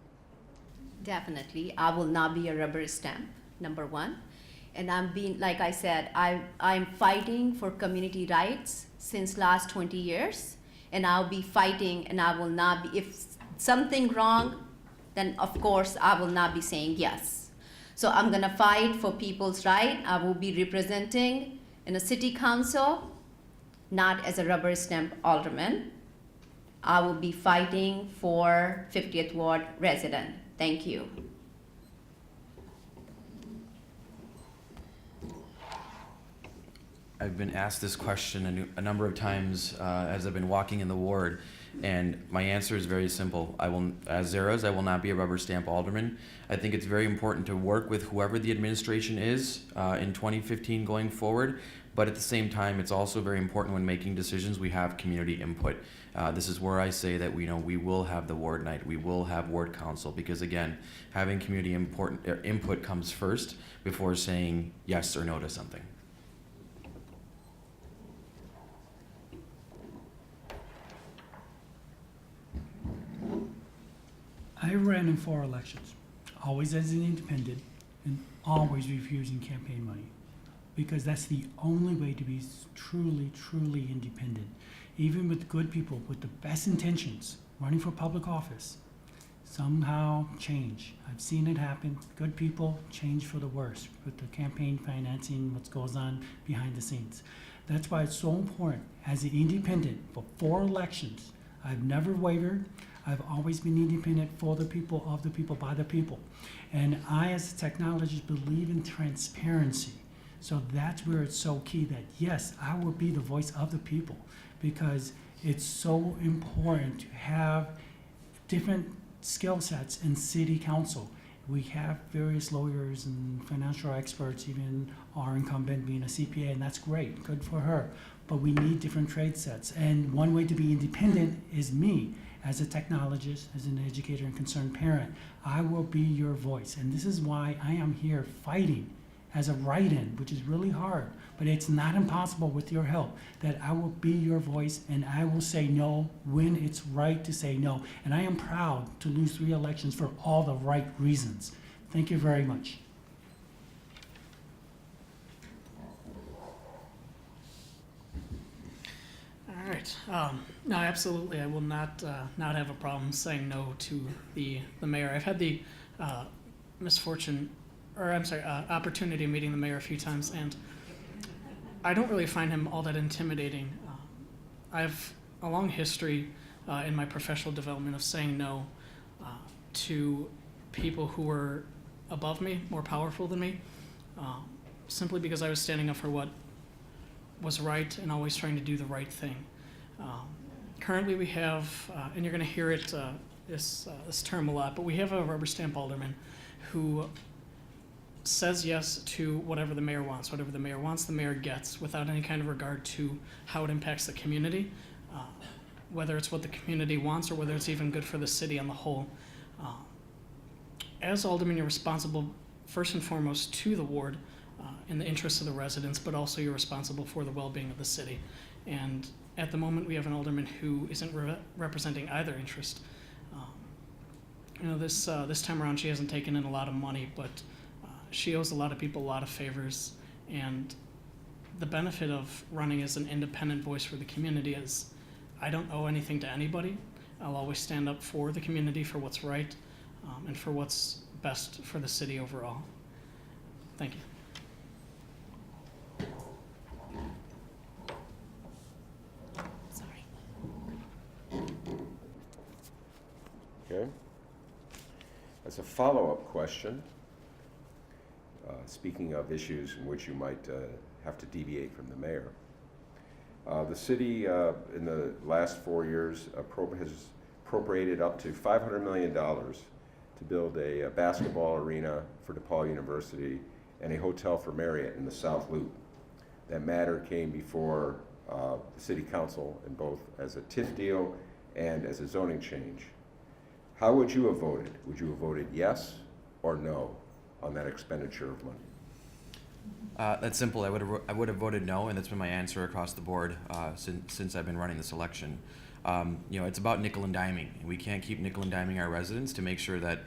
Definitely. I will not be a rubber stamp, number one. And I'm being, like I said, I'm fighting for community rights since last 20 years. And I'll be fighting, and I will not be, if something wrong, then of course I will not be saying yes. So I'm gonna fight for people's right. I will be representing in a city council, not as a rubber stamp alderman. I will be fighting for 50th Ward resident. Thank you. I've been asked this question a number of times as I've been walking in the ward, and my answer is very simple. As Zeros, I will not be a rubber stamp alderman. I think it's very important to work with whoever the administration is in 2015 going forward, but at the same time, it's also very important when making decisions we have community input. This is where I say that we will have the ward night, we will have ward council, because again, having community input comes first before saying yes or no to something. I ran in 4 elections, always as an independent and always refusing campaign money, because that's the only way to be truly, truly independent. Even with good people with the best intentions running for public office, somehow change. I've seen it happen. Good people change for the worse with the campaign financing, what goes on behind the scenes. That's why it's so important as an independent for 4 elections. I've never wavered. I've always been independent for the people, of the people, by the people. And I, as a technologist, believe in transparency. So that's where it's so key that, yes, I will be the voice of the people, because it's so important to have different skill sets in city council. We have various lawyers and financial experts, even our incumbent being a CPA, and that's great, good for her. But we need different trade sets. And one way to be independent is me. As a technologist, as an educator and concerned parent, I will be your voice. And this is why I am here fighting as a write-in, which is really hard, but it's not impossible with your help, that I will be your voice and I will say no when it's right to say no. And I am proud to lose 3 elections for all the right reasons. Thank you very much. All right. No, absolutely. I will not have a problem saying no to the mayor. I've had the opportunity of meeting the mayor a few times, and I don't really find him all that intimidating. I have a long history in my professional development of saying no to people who were above me, more powerful than me, simply because I was standing up for what was right and always trying to do the right thing. Currently we have, and you're going to hear it, this term a lot, but we have a rubber stamp alderman who says yes to whatever the mayor wants. Whatever the mayor wants, the mayor gets, without any kind of regard to how it impacts the community, whether it's what the community wants or whether it's even good for the city on the whole. As alderman, you're responsible first and foremost to the ward in the interests of the residents, but also you're responsible for the well-being of the city. And at the moment, we have an alderman who isn't representing either interest. This time around, she hasn't taken in a lot of money, but she owes a lot of people a lot of favors. And the benefit of running as an independent voice for the community is I don't owe anything to anybody. I'll always stand up for the community, for what's right, and for what's best for the city overall. Thank you. Okay. As a follow-up question, speaking of issues in which you might have to deviate from the mayor, the city in the last 4 years has appropriated up to $500 million to build a basketball arena for DePaul University and a hotel for Marriott in the South Loop. That matter came before the city council in both as a TIF deal and as a zoning change, how would you have voted? Would you have voted yes or no on that expenditure of money? That's simple. I would have voted no, and that's been my answer across the board since I've been running this election. It's about nickel and diming. We can't keep nickel and diming our residents to make sure that,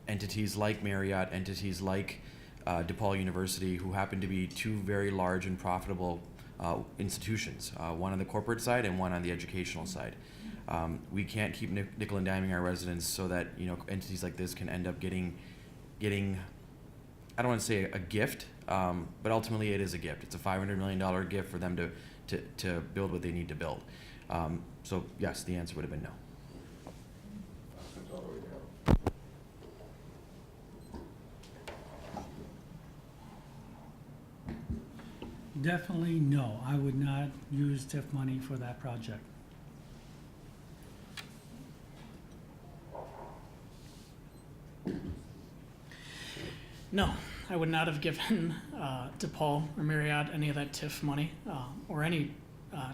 entities like Marriott, entities like DePaul University, who happen to be two very large and profitable institutions, one on the corporate side and one on the educational side. We can't keep nickel and diming our residents so that entities like this can end up getting I don't want to say a gift, but ultimately it is a gift. It's a $500 million gift for them to build what they need to build. So yes, the answer would have been no. Definitely no. I would not use TIF money for that project. No, I would not have given DePaul or Marriott any of that TIF money, or any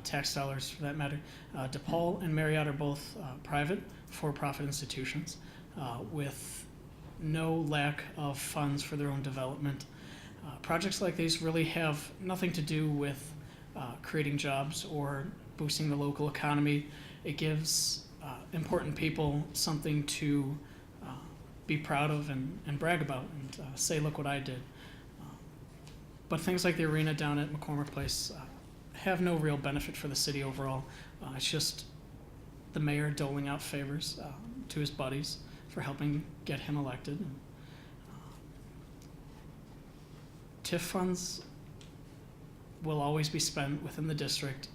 tax dollars for that matter. DePaul and Marriott are both private, for-profit institutions with no lack of funds for their own development. Projects like these really have nothing to do with creating jobs or boosting the local economy. It gives important people something to be proud of and brag about and say, look what I did. But things like the arena down at McCormick Place have no real benefit for the city overall. It's just the mayor doling out favors to his buddies for helping get him elected. And, TIF funds will always be spent within the district.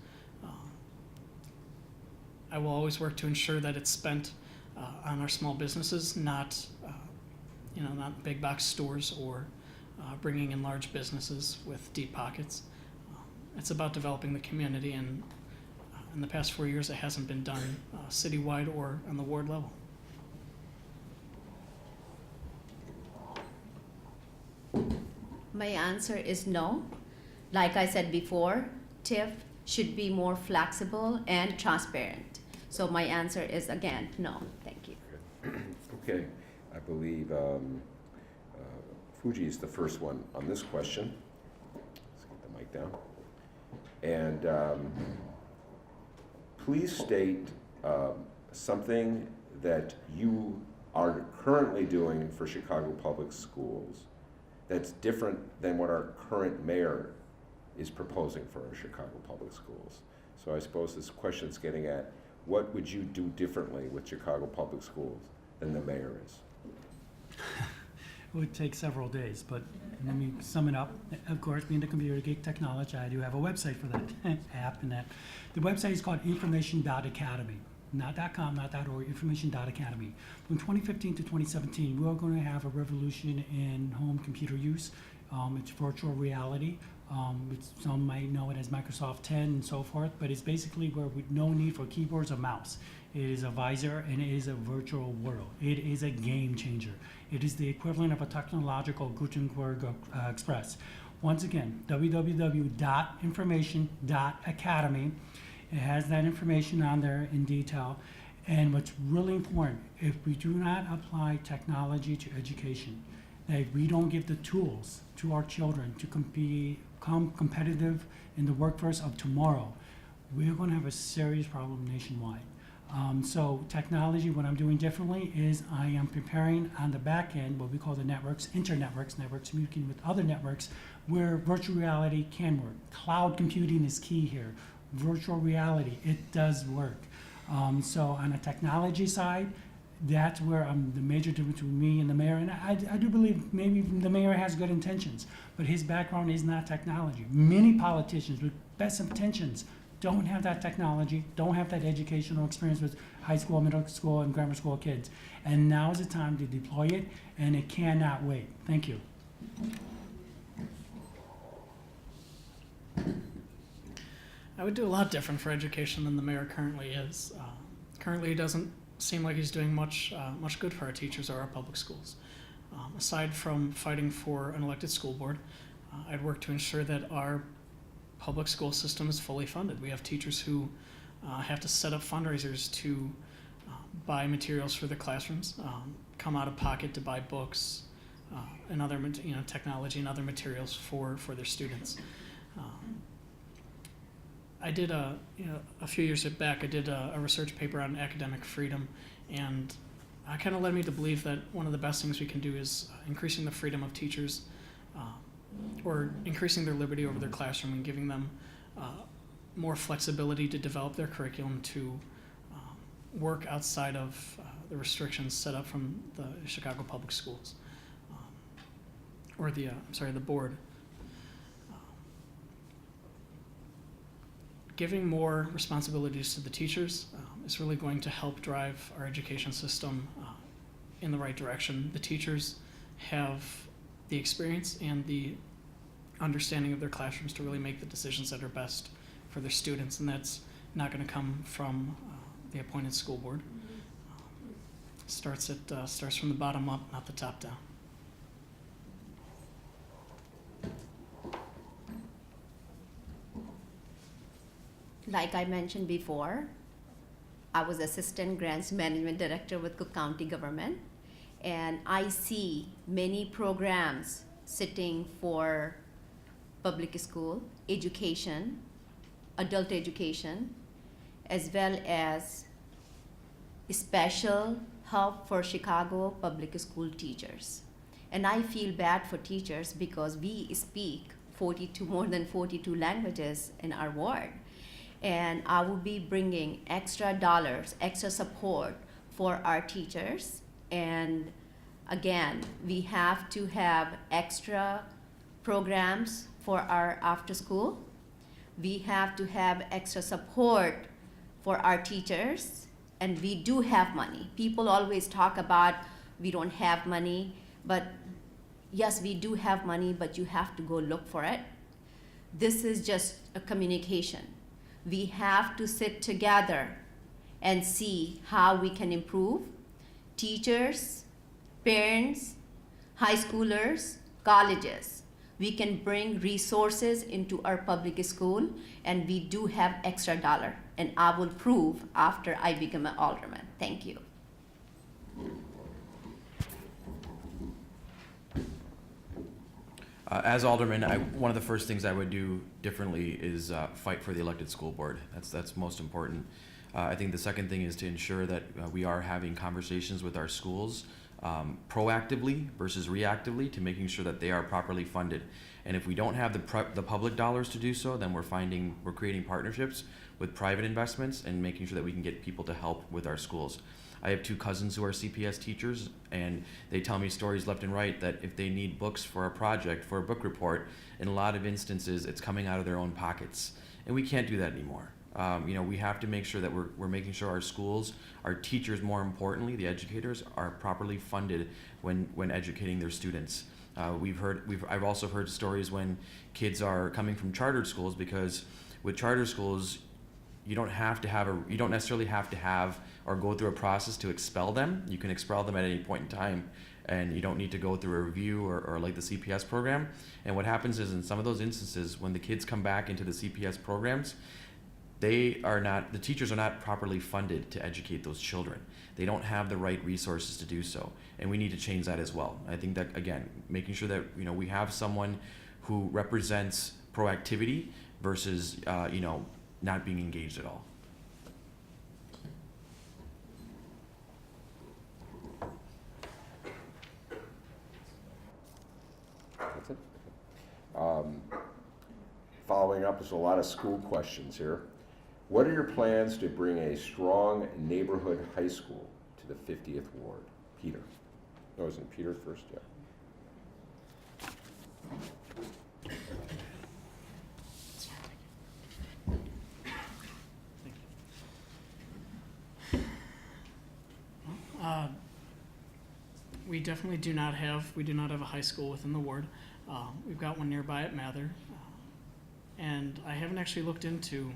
I will always work to ensure that it's spent on our small businesses, not big box stores or bringing in large businesses with deep pockets. It's about developing the community, and in the past 4 years, it hasn't been done citywide or on the ward level. My answer is no. Like I said before, TIF should be more flexible and transparent. So my answer is again, no. Thank you. Okay, I believe Fuji is the first one on this question. Let's get the mic down. And please state something that you are currently doing for Chicago Public Schools that's different than what our current mayor is proposing for our Chicago Public Schools. So I suppose this question's getting at, what would you do differently with Chicago Public Schools than the mayor is? It would take several days, but let me sum it up. Of course, being the computer geek technology, I do have a website for that app, and that the website is called information.academy. Not .com, not .org, information.academy. From 2015 to 2017, we are going to have a revolution in home computer use. It's virtual reality. Some might know it as Microsoft 10 and so forth, but it's basically where with no need for keyboards or mouse. It is a visor and it is a virtual world. It is a game changer. It is the equivalent of a technological Gutenberg Express. Once again, www.information.academy. It has that information on there in detail. And what's really important, if we do not apply technology to education, that we don't give the tools to our children to become competitive in the workforce of tomorrow, we're going to have a serious problem nationwide. So technology, what I'm doing differently is I am preparing on the back end what we call the networks, networks communicating with other networks where virtual reality can work. Cloud computing is key here. Virtual reality, it does work. So on a technology side, that's where the major difference between me and the mayor. And I do believe maybe the mayor has good intentions, but his background is not technology. Many politicians with best intentions don't have that technology, don't have that educational experience with high school, middle school, and grammar school kids. And now is the time to deploy it, and it cannot wait. Thank you. I would do a lot different for education than the mayor currently is. Currently, he doesn't seem like he's doing much good for our teachers or our public schools. Aside from fighting for an elected school board, I'd work to ensure that our public school system is fully funded. We have teachers who have to set up fundraisers to buy materials for their classrooms, come out of pocket to buy books and other technology and other materials for their students. I did a few years back. I did a research paper on academic freedom, and it kind of led me to believe that one of the best things we can do is increasing the freedom of teachers, or increasing their liberty over their classroom and giving them more flexibility to develop their curriculum to work outside of the restrictions set up from the Chicago Public Schools, or the board. Giving more responsibilities to the teachers is really going to help drive our education system in the right direction. The teachers have the experience and the understanding of their classrooms to really make the decisions that are best for their students, and that's not going to come from the appointed school board. Starts from the bottom up, not the top down. Like I mentioned before, I was Assistant Grants Management Director with Cook County Government, and I see many programs sitting for public school, education, adult education, as well as special help for Chicago public school teachers. And I feel bad for teachers because we speak more than 42 languages in our ward. And I will be bringing extra dollars, extra support for our teachers. And again, we have to have extra programs for our after school. We have to have extra support for our teachers, and we do have money. People always talk about we don't have money, but yes, we do have money, but you have to go look for it. This is just a communication. We have to sit together and see how we can improve. Teachers, parents, high schoolers, colleges. We can bring resources into our public school, and we do have extra dollar, and I will prove after I become an alderman. Thank you. As alderman, one of the first things I would do differently is fight for the elected school board. That's most important. I think the second thing is to ensure that we are having conversations with our schools proactively versus reactively, to making sure that they are properly funded. And if we don't have the public dollars to do so, then we're creating partnerships with private investments and making sure that we can get people to help with our schools. I have two cousins who are CPS teachers, and they tell me stories left and right that if they need books for a project, for a book report, in a lot of instances, it's coming out of their own pockets. And we can't do that anymore. We have to make sure that we're making sure our schools, our teachers, more importantly, the educators, are properly funded when educating their students. I've also heard stories when kids are coming from chartered schools, because with charter schools, you don't necessarily have to have or go through a process to expel them. You can expel them at any point in time, and you don't need to go through a review or like the CPS program. And what happens is, in some of those instances, when the kids come back into the CPS programs, the teachers are not properly funded to educate those children. They don't have the right resources to do so, and we need to change that as well. I think that, again, making sure that we have someone who represents proactivity versus not being engaged at all. That's it. Following up, there's a lot of school questions here. What are your plans to bring a strong neighborhood high school to the 50th Ward? Peter. No, isn't Peter first? Yeah. We definitely do not have a high school within the ward. We've got one nearby at Mather, and I haven't actually looked into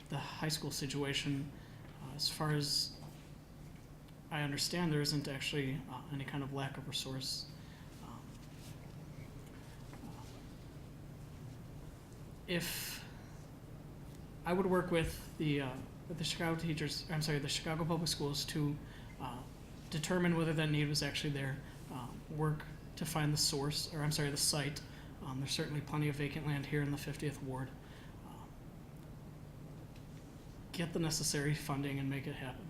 the high school situation. As far as I understand, there isn't actually any kind of lack of resource. if I would work with the Chicago teachers, I'm sorry, the Chicago Public Schools to determine whether that need was actually there, work to find the source, or I'm sorry, the site. There's certainly plenty of vacant land here in the 50th Ward. Get the necessary funding and make it happen.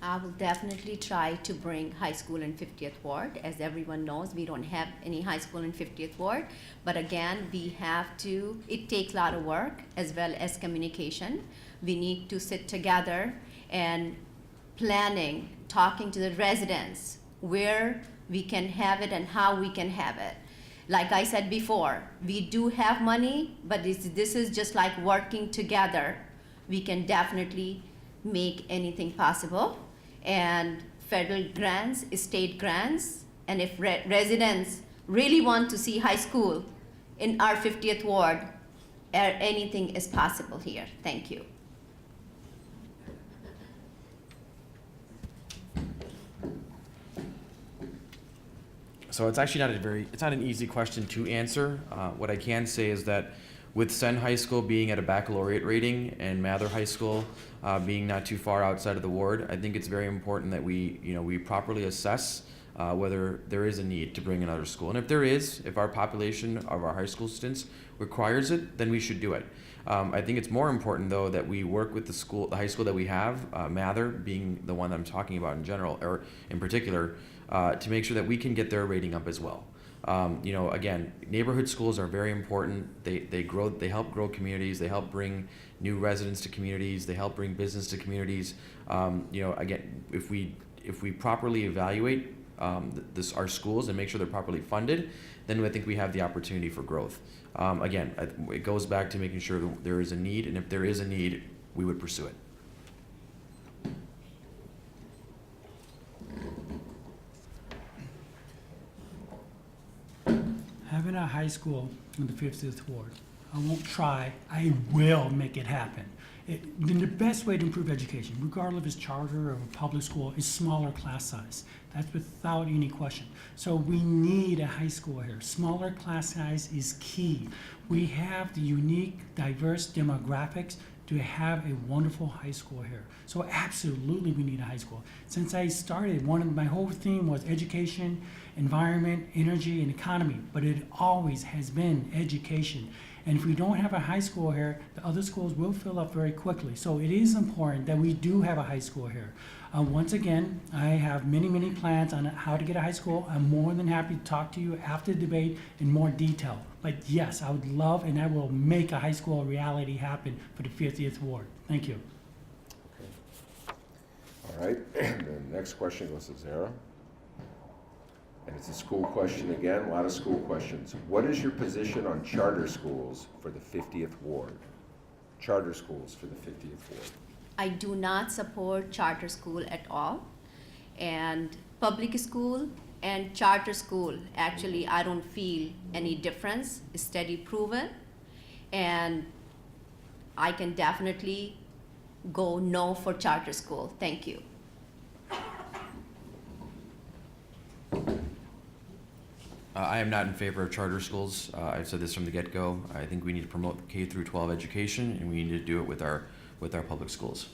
I will definitely try to bring high school in 50th Ward. As everyone knows, we don't have any high school in 50th Ward. But again, it takes a lot of work as well as communication. We need to sit together and planning, talking to the residents, where we can have it and how we can have it. Like I said before, we do have money, but this is just like working together. We can definitely make anything possible. And federal grants, state grants, and if residents really want to see high school in our 50th Ward, anything is possible here. Thank you. So it's actually it's not an easy question to answer. What I can say is that with Sen High School being at a baccalaureate rating and Mather High School being not too far outside of the ward, I think it's very important that we properly assess whether there is a need to bring another school. And if our population of our high school students requires it, then we should do it. I think it's more important though that we work with the high school that we have, Mather being the one that I'm talking about in general, or in particular, to make sure that we can get their rating up as well. Again, neighborhood schools are very important. They help grow communities. They help bring new residents to communities. They help bring business to communities. Again, if we properly evaluate our schools and make sure they're properly funded, then I think we have the opportunity for growth. Again, it goes back to making sure that there is a need, and if there is a need, we would pursue it. Having a high school in the 50th Ward, I won't try, I will make it happen. The best way to improve education, regardless if it's charter or a public school, is smaller class size. That's without any question. So we need a high school here. Smaller class size is key. We have the unique, diverse demographics to have a wonderful high school here. So absolutely we need a high school. Since I started, my whole theme was education, environment, energy, and economy, but it always has been education. And if we don't have a high school here, the other schools will fill up very quickly. So it is important that we do have a high school here. Once again, I have many, many plans on how to get a high school. I'm more than happy to talk to you after the debate in more detail. But yes, I would love, and I will make a high school reality happen for the 50th Ward. Thank you. All right, the next question goes to Zara. And it's a school question again, a lot of school questions. What is your position on charter schools for the 50th Ward? Charter schools for the 50th Ward. I do not support charter school at all. And public school and charter school, actually, I don't feel any difference. It's study proven. And I can definitely go no for charter school. Thank you. I am not in favor of charter schools. I've said this from the get-go. I think we need to promote K through 12 education, and we need to do it with our public schools.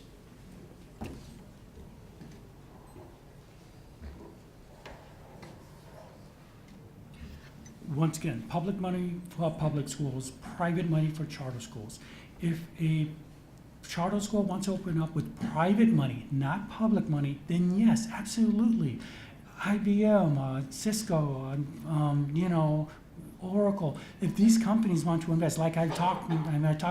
Once again, public money for public schools, private money for charter schools. If a charter school wants to open up with private money, not public money, then yes, absolutely. IBM, Cisco, Oracle, if these companies want to invest, like I talked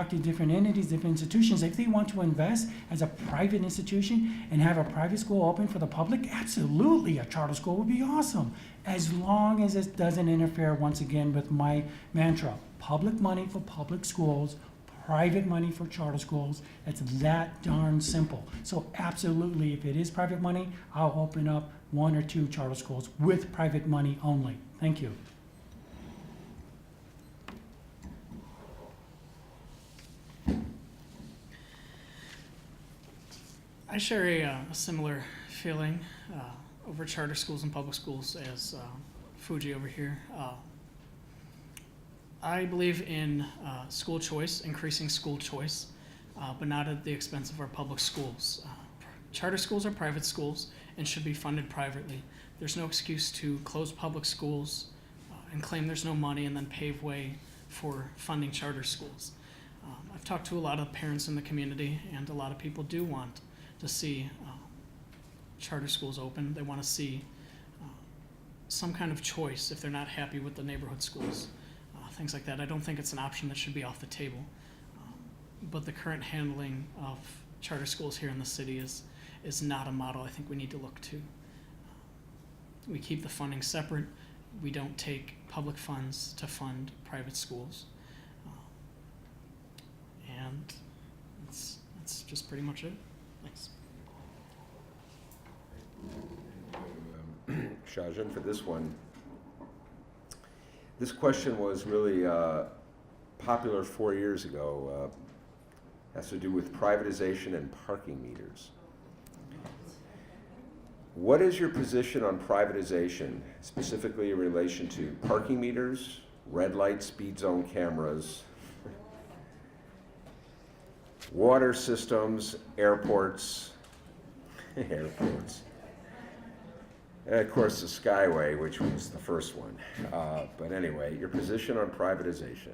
to different entities, different institutions, if they want to invest as a private institution and have a private school open for the public, absolutely a charter school would be awesome. As long as it doesn't interfere, once again, with my mantra, public money for public schools, private money for charter schools. It's that darn simple. So absolutely, if it is private money, I'll open up 1 or 2 charter schools with private money only. Thank you. I share a similar feeling. over charter schools and public schools as Fuji over here. I believe in school choice, increasing school choice, but not at the expense of our public schools. Charter schools are private schools and should be funded privately. There's no excuse to close public schools and claim there's no money and then pave way for funding charter schools. I've talked to a lot of parents in the community, and a lot of people do want to see charter schools open. They want to see some kind of choice if they're not happy with the neighborhood schools, things like that. I don't think it's an option that should be off the table. But the current handling of charter schools here in the city is not a model I think we need to look to. We keep the funding separate. We don't take public funds to fund private schools. And that's just pretty much it. Thanks. Shajan, for this one. This question was really popular 4 years ago. Has to do with privatization and parking meters. What is your position on privatization, specifically in relation to parking meters, red light speed zone cameras, water systems, airports, and of course the Skyway, which was the first one. But anyway, your position on privatization.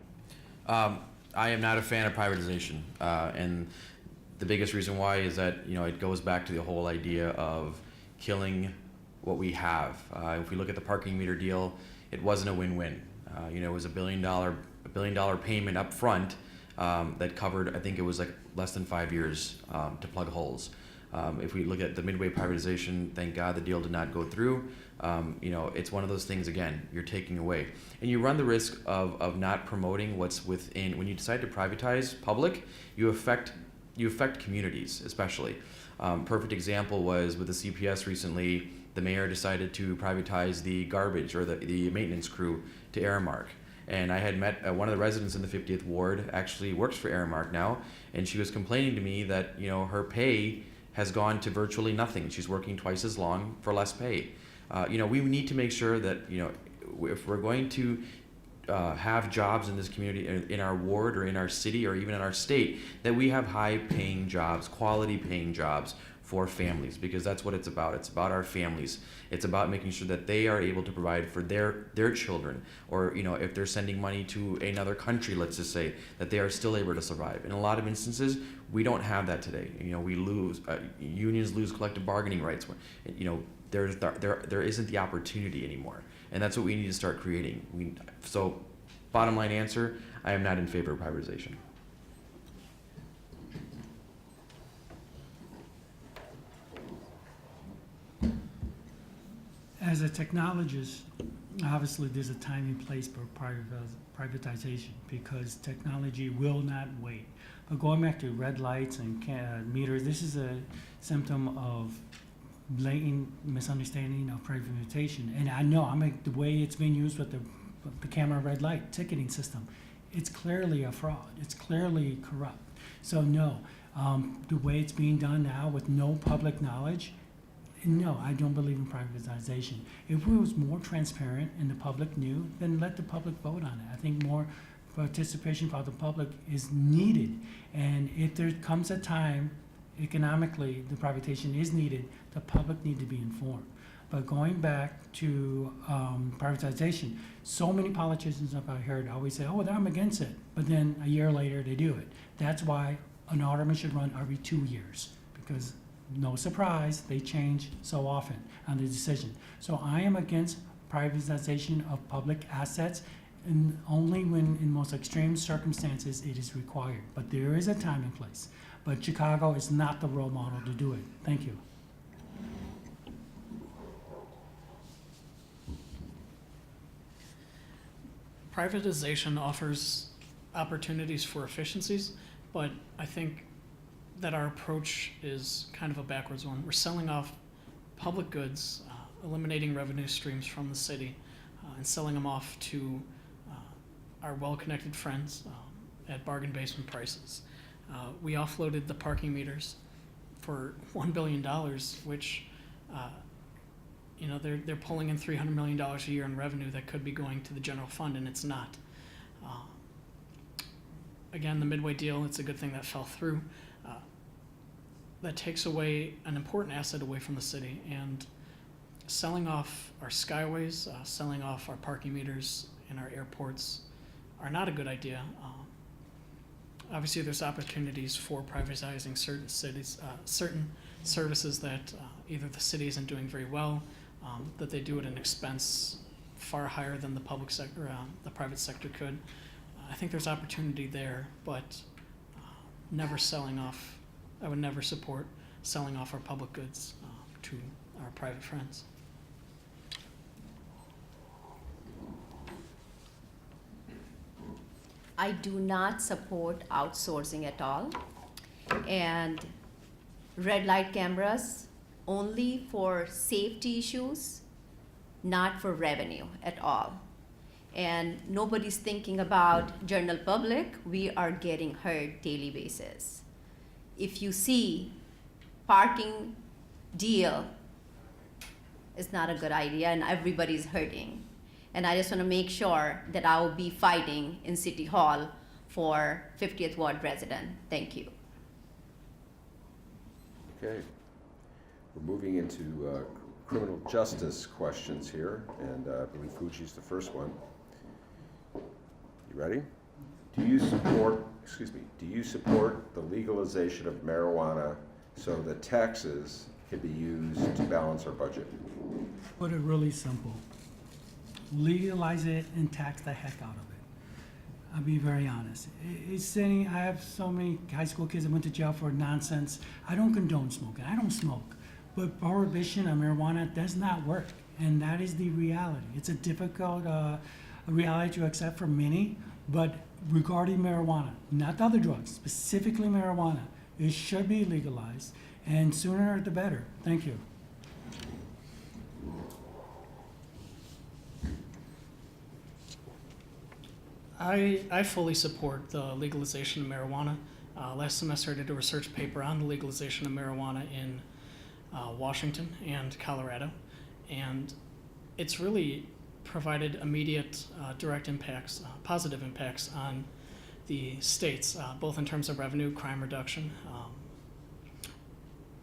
I am not a fan of privatization, and the biggest reason why is that it goes back to the whole idea of killing what we have. If we look at the parking meter deal, it wasn't a win-win. It was $1 billion payment up front that covered, I think it was like less than 5 years to plug holes. If we look at the Midway privatization, thank God the deal did not go through. It's one of those things, again, you're taking away. And you run the risk of not promoting what's within. When you decide to privatize public, you affect communities, especially. Perfect example was with the CPS recently, the mayor decided to privatize the garbage or the maintenance crew to Aramark. And I had met one of the residents in the 50th Ward, actually works for Aramark now, and she was complaining to me that her pay has gone to virtually nothing. She's working twice as long for less pay. We need to make sure that if we're going to have jobs in this community, in our ward or in our city or even in our state, that we have high-paying jobs, quality-paying jobs for families, because that's what it's about. It's about our families. It's about making sure that they are able to provide for their children, or if they're sending money to another country, let's just say, that they are still able to survive. In a lot of instances, we don't have that today. We lose unions lose collective bargaining rights. There isn't the opportunity anymore, and that's what we need to start creating. So, bottom line answer: I am not in favor of privatization. As a technologist, obviously there's a time and place for privatization because technology will not wait. But going back to red lights and meters, this is a symptom of blatant misunderstanding of privatization. And I know, the way it's being used with the camera red light ticketing system, it's clearly a fraud. It's clearly corrupt. So no, the way it's being done now with no public knowledge, no, I don't believe in privatization. If it was more transparent and the public knew, then let the public vote on it. I think more participation by the public is needed. And if there comes a time, economically, the privatization is needed, the public need to be informed. But going back to privatization, so many politicians I've heard always say, oh, I'm against it. But then a year later, they do it. That's why an alderman should run every 2 years, because no surprise, they change so often on the decision. So I am against privatization of public assets, and only when in most extreme circumstances it is required. But there is a time and place. But Chicago is not the role model to do it. Thank you. Privatization offers opportunities for efficiencies, but I think that our approach is kind of a backwards one. We're selling off public goods, eliminating revenue streams from the city, and selling them off to our well-connected friends at bargain basement prices. We offloaded the parking meters for $1 billion, which you know, they're pulling in $300 million a year in revenue that could be going to the general fund, and it's not. Again, the Midway deal, it's a good thing that fell through. That takes away an important asset away from the city, and selling off our skyways, selling off our parking meters in our airports are not a good idea. Obviously, there's opportunities for privatizing certain cities, certain services that either the city isn't doing very well, that they do at an expense far higher than the public sector, the private sector could. I think there's opportunity there, but never selling off. I would never support selling off our public goods to our private friends. I do not support outsourcing at all. And red light cameras only for safety issues, not for revenue at all. And nobody's thinking about general public. We are getting hurt daily basis. If you see parking deal, it's not a good idea, and everybody's hurting. And I just want to make sure that I will be fighting in City Hall for 50th Ward resident. Thank you. Okay. We're moving into criminal justice questions here, and I believe Fuji's the first one. You ready? Do you support the legalization of marijuana so that taxes can be used to balance our budget? Put it really simple. Legalize it and tax the heck out of it. I'll be very honest. It's saying I have so many high school kids that went to jail for nonsense. I don't condone smoking. I don't smoke. But prohibition of marijuana does not work. And that is the reality. It's a difficult reality to accept for many. But regarding marijuana, not the other drugs, specifically marijuana, it should be legalized. And sooner the better. Thank you. I fully support the legalization of marijuana. Last semester I did a research paper on the legalization of marijuana in Washington and Colorado, and it's really provided immediate direct impacts, positive impacts on the states, both in terms of revenue, crime reduction.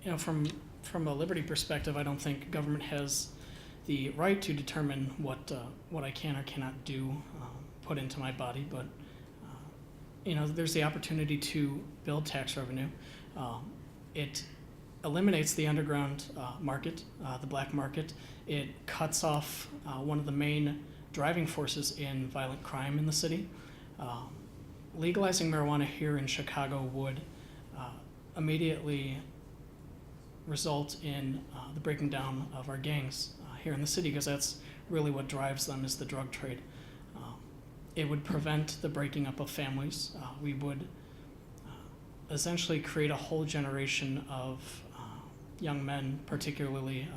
You know, from a liberty perspective, I don't think government has the right to determine what I can or cannot do, put into my body, but you know, there's the opportunity to build tax revenue. It eliminates the underground market, the black market. It cuts off one of the main driving forces in violent crime in the city. Legalizing marijuana here in Chicago would immediately result in the breaking down of our gangs here in the city, because that's really what drives them, is the drug trade. It would prevent the breaking up of families. We would essentially create a whole generation of young men, particularly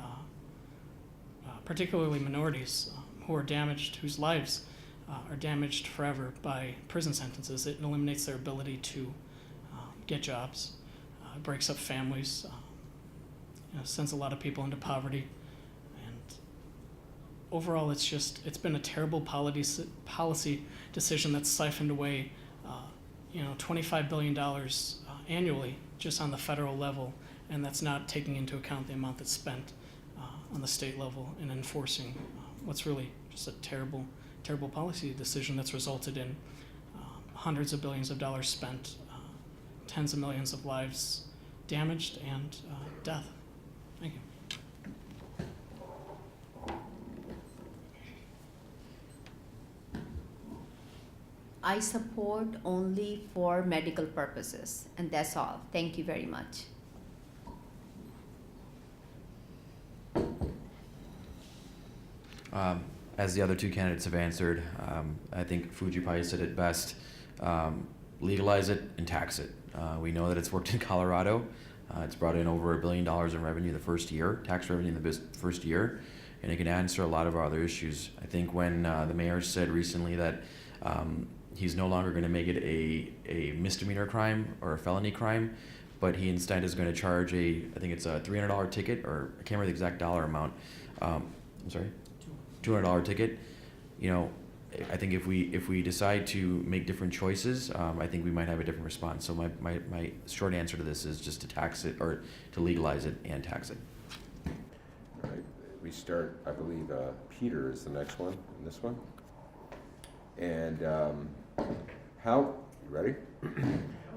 minorities, who are damaged, whose lives are damaged forever by prison sentences. It eliminates their ability to get jobs. It breaks up families. You know, sends a lot of people into poverty. Overall, it's been a terrible policy decision that's siphoned away, $25 billion annually just on the federal level, and that's not taking into account the amount that's spent on the state level in enforcing what's really just a terrible, terrible policy decision that's resulted in hundreds of billions of dollars spent, tens of millions of lives damaged, and death. Thank you. I support only for medical purposes, and that's all. Thank you very much. As the other two candidates have answered, I think Fuji probably said it best. Legalize it and tax it. We know that it's worked in Colorado. It's brought in over $1 billion in revenue the first year, tax revenue in the first year, and it can answer a lot of our other issues. I think when the mayor said recently that he's no longer going to make it a misdemeanor crime or a felony crime, but he instead is going to charge I think it's a $300 ticket, or I can't remember the exact dollar amount. I'm sorry, $200 ticket. You know, I think if we decide to make different choices, I think we might have a different response. So my short answer to this is just to tax it, or to legalize it and tax it. All right, we start, I believe, Peter is the next one, in this one. And how, you ready?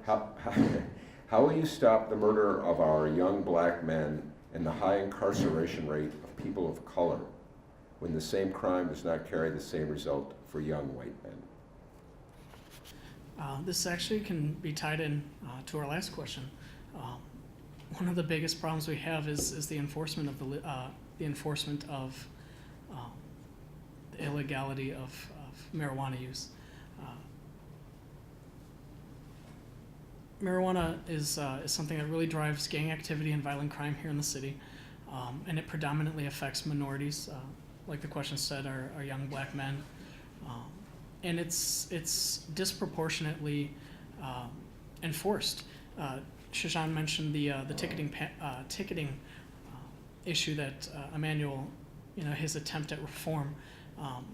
How will you stop the murder of our young black men and the high incarceration rate of people of color when the same crime does not carry the same result for young white men? This actually can be tied in to our last question. One of the biggest problems we have is the enforcement of the enforcement of the illegality of marijuana use. Marijuana is something that really drives gang activity and violent crime here in the city, and it predominantly affects minorities, like the question said, our young black men, and it's disproportionately enforced. Shajan mentioned the ticketing issue that Emmanuel, his attempt at reform.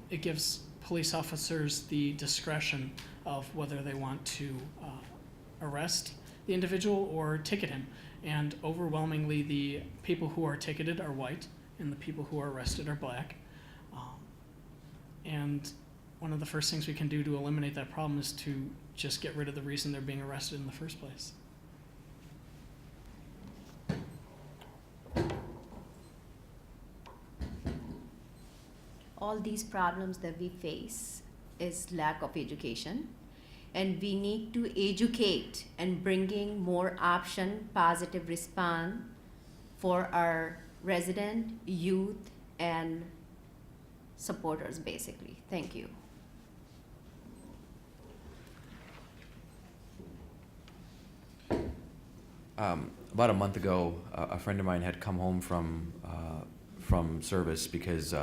It gives police officers the discretion of whether they want to arrest the individual or ticket him. And overwhelmingly, the people who are ticketed are white, and the people who are arrested are black. And one of the first things we can do to eliminate that problem is to just get rid of the reason they're being arrested in the first place. All these problems that we face is lack of education, and we need to educate and bringing more option, positive response for our resident, youth, and supporters, basically. Thank you. About a month ago, a friend of mine had come home from service because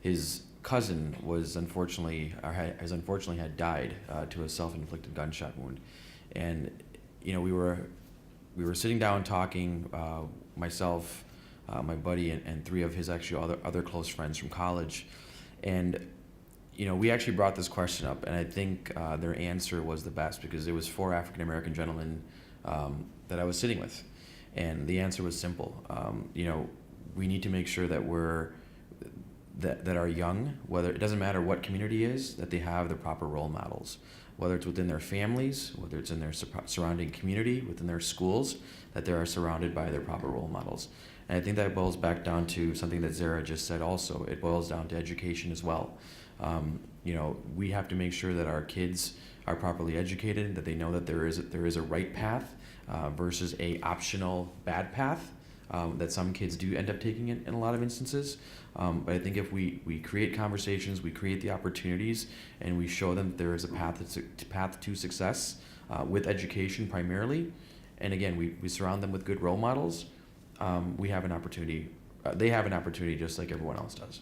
his cousin was has unfortunately had died to a self-inflicted gunshot wound, and we were sitting down talking, myself, my buddy, and three of his actually other close friends from college, and we actually brought this question up, and I think their answer was the best because it was four African American gentlemen that I was sitting with, and the answer was simple. We need to make sure that that our young, whether it doesn't matter what community is, that they have the proper role models, whether it's within their families, whether it's in their surrounding community, within their schools, that they are surrounded by their proper role models. And I think that boils back down to something that Zara just said also. It boils down to education as well. We have to make sure that our kids are properly educated, that they know that there is a right path versus a optional bad path that some kids do end up taking in a lot of instances. But I think if we create conversations, we create the opportunities, and we show them that there is a path to success with education primarily, and again, we surround them with good role models, we have an opportunity. They have an opportunity just like everyone else does.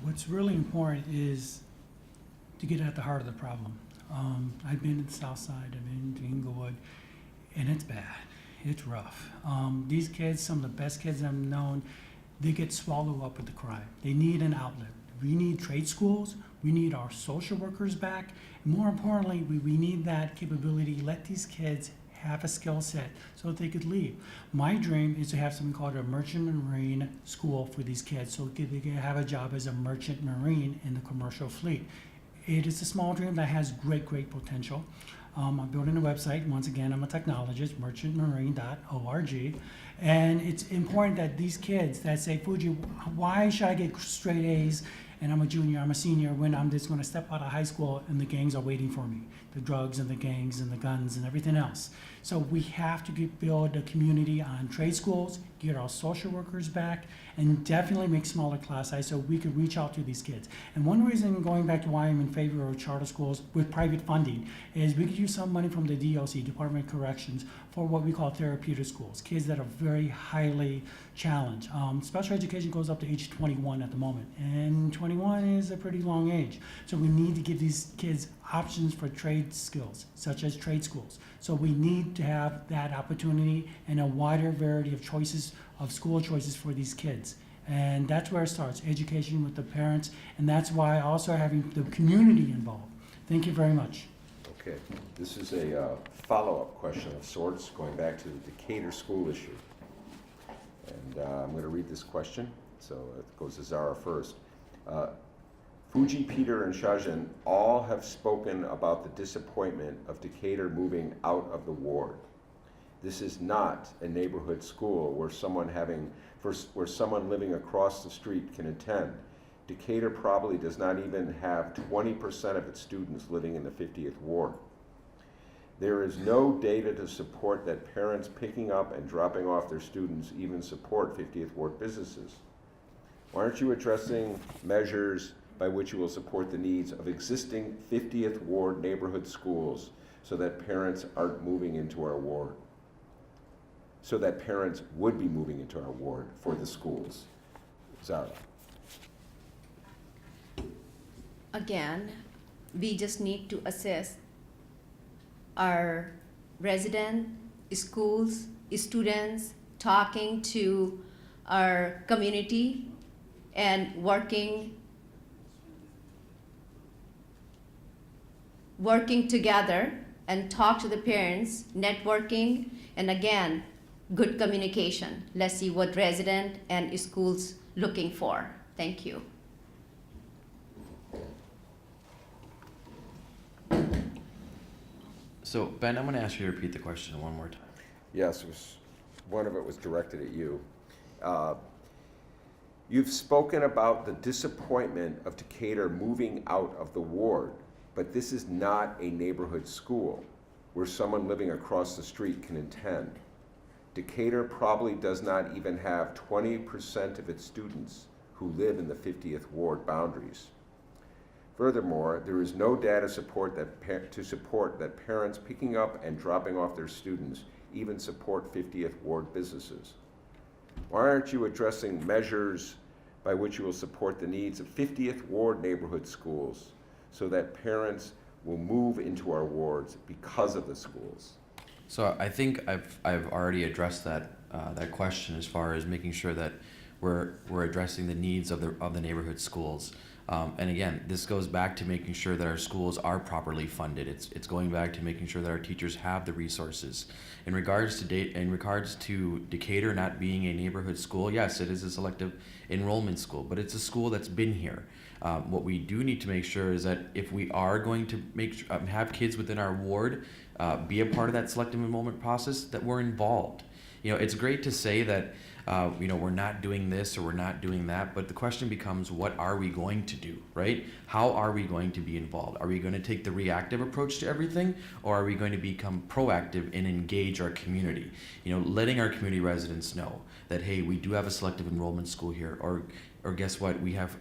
What's really important is to get at the heart of the problem. I've been to the South Side, I've been to Inglewood, and it's bad. It's rough. These kids, some of the best kids I've known, they get swallowed up with the crime. They need an outlet. We need trade schools. We need our social workers back. And more importantly, we need that capability. Let these kids have a skill set so that they could leave. My dream is to have something called a merchant marine school for these kids so they can have a job as a merchant marine in the commercial fleet. It is a small dream that has great potential. I'm building a website. Once again, I'm a technologist, merchantmarine.org. And it's important that these kids that say, Fuji, why should I get straight A's and I'm a junior, I'm a senior, when I'm just going to step out of high school and the gangs are waiting for me, the drugs and the gangs and the guns and everything else. So we have to build the community on trade schools, get our social workers back, and definitely make smaller class size so we could reach out to these kids. And one reason, going back to why I'm in favor of charter schools with private funding, is we could use some money from the DLC, Department of Corrections, for what we call therapeutic schools, kids that are very highly challenged. Special education goes up to age 21 at the moment, and 21 is a pretty long age. So we need to give these kids options for trade skills, such as trade schools. So we need to have that opportunity and a wider variety of choices, of school choices for these kids. And that's where it starts, education with the parents, and that's why also having the community involved. Thank you very much. Okay, this is a follow-up question of sorts, going back to the Decatur school issue. And I'm going to read this question, so it goes to Zara first. Fuji, Peter, and Shajan all have spoken about the disappointment of Decatur moving out of the ward. This is not a neighborhood school where someone living across the street can attend. Decatur probably does not even have 20% of its students living in the 50th ward. There is no data to support that parents picking up and dropping off their students even support 50th ward businesses. Why aren't you addressing measures by which you will support the needs of existing 50th ward neighborhood schools so that parents aren't moving into our ward? So that parents would be moving into our ward for the schools. Zara. Again, we just need to assess our resident, schools, students, talking to our community, and working together and talk to the parents, networking, and again, good communication. Let's see what resident and schools looking for. Thank you. So, Ben, I'm going to ask you to repeat the question one more time. Yes, one of it was directed at you. You've spoken about the disappointment of Decatur moving out of the ward, but this is not a neighborhood school where someone living across the street can attend. Decatur probably does not even have 20% of its students who live in the 50th ward boundaries. Furthermore, there is no data to support that parents picking up and dropping off their students even support 50th ward businesses. Why aren't you addressing measures by which you will support the needs of 50th ward neighborhood schools so that parents will move into our wards because of the schools? So I think I've already addressed that question as far as making sure that we're addressing the needs of the neighborhood schools. And again, this goes back to making sure that our schools are properly funded. It's going back to making sure that our teachers have the resources. In regards to Decatur not being a neighborhood school, yes, it is a selective enrollment school, but it's a school that's been here. What we do need to make sure is that if we are going to have kids within our ward be a part of that selective enrollment process, that we're involved. You know, it's great to say that we're not doing this or we're not doing that, but the question becomes, what are we going to do, right? How are we going to be involved? Are we going to take the reactive approach to everything, or are we going to become proactive and engage our community? Letting our community residents know that, hey, we do have a selective enrollment school here, or guess what, we have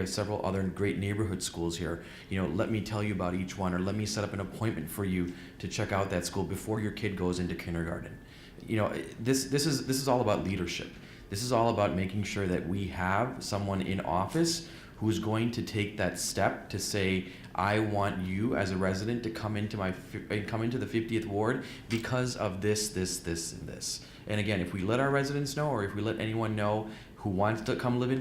several other great neighborhood schools here. Let me tell you about each one, or let me set up an appointment for you to check out that school before your kid goes into kindergarten. This is all about leadership. This is all about making sure that we have someone in office who's going to take that step to say, I want you as a resident to come into the 50th ward because of this, and this. And again, if we let our residents know, or if we let anyone know who wants to come live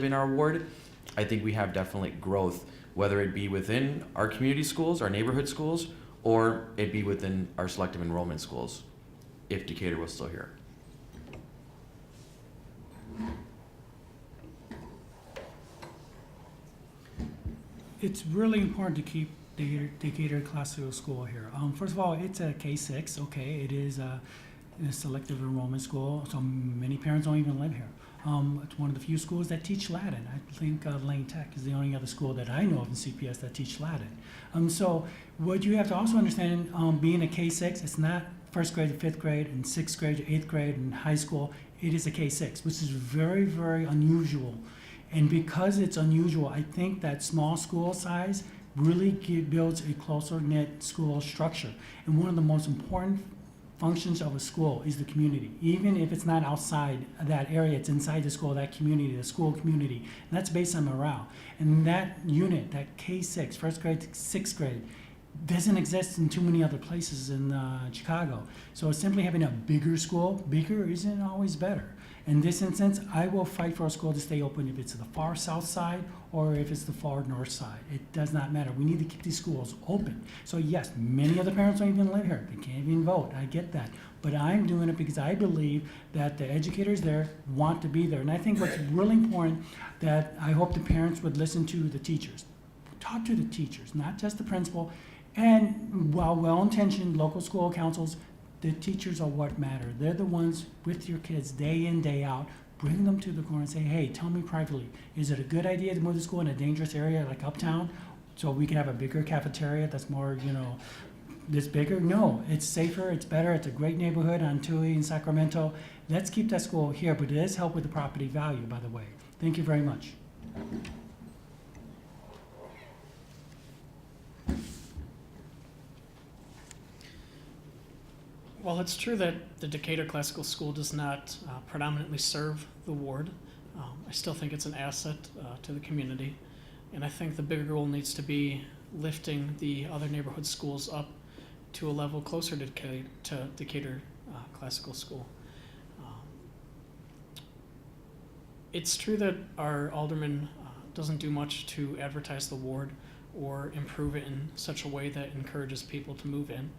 in our ward, I think we have definitely growth, whether it be within our community schools, our neighborhood schools, or it be within our selective enrollment schools, if Decatur was still here. It's really important to keep Decatur Classical School here. First of all, it's a K-6, okay, it is a selective enrollment school, so many parents don't even live here. It's one of the few schools that teach Latin. I think Lane Tech is the only other school that I know of in CPS that teach Latin. So what you have to also understand, being a K-6, it's not first grade to fifth grade and sixth grade to eighth grade and high school, it is a K-6, which is very, very unusual. And because it's unusual, I think that small school size really builds a closer knit school structure. And one of the most important functions of a school is the community. Even if it's not outside that area, it's inside the school, that community, the school community. And that's based on morale. And that unit, that K-6, first grade to sixth grade, doesn't exist in too many other places in Chicago. So simply having a bigger school, bigger isn't always better. In this instance, I will fight for a school to stay open if it's the far south side or if it's the far north side. It does not matter. We need to keep these schools open. So yes, many other parents don't even live here. They can't even vote. I get that. But I'm doing it because I believe that the educators there want to be there. And I think what's really important that I hope the parents would listen to the teachers. Talk to the teachers, not just the principal. And while well-intentioned local school councils, the teachers are what matter. They're the ones with your kids day in, day out. Bring them to the corner and say, hey, tell me privately, is it a good idea to move the school in a dangerous area like uptown so we can have a bigger cafeteria that's more, this bigger? No, it's safer, it's better, it's a great neighborhood on Tui and Sacramento. Let's keep that school here, but it does help with the property value, by the way. Thank you very much. While it's true that the Decatur Classical School does not predominantly serve the ward, I still think it's an asset to the community. And I think the bigger goal needs to be lifting the other neighborhood schools up to a level closer to Decatur Classical School. It's true that our alderman doesn't do much to advertise the ward or improve it in such a way that encourages people to move in.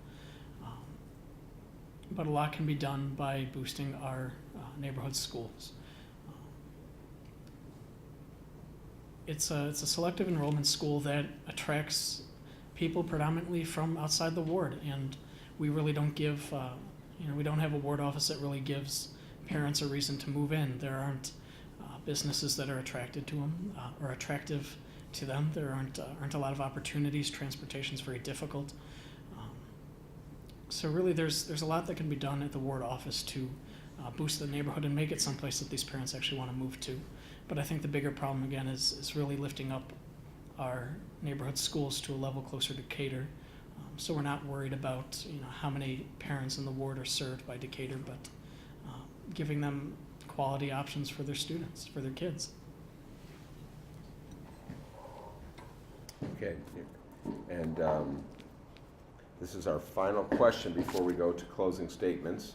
But a lot can be done by boosting our neighborhood schools. It's a selective enrollment school that attracts people predominantly from outside the ward, and we really don't give, we don't have a ward office that really gives parents a reason to move in. There aren't businesses that are attracted to them or attractive to them. There aren't a lot of opportunities. Transportation's very difficult. So really, there's a lot that can be done at the ward office to boost the neighborhood and make it someplace that these parents actually want to move to. But I think the bigger problem, again, is really lifting up our neighborhood schools to a level closer to Decatur. So we're not worried about how many parents in the ward are served by Decatur, but giving them quality options for their students, for their kids. Okay, and this is our final question before we go to closing statements.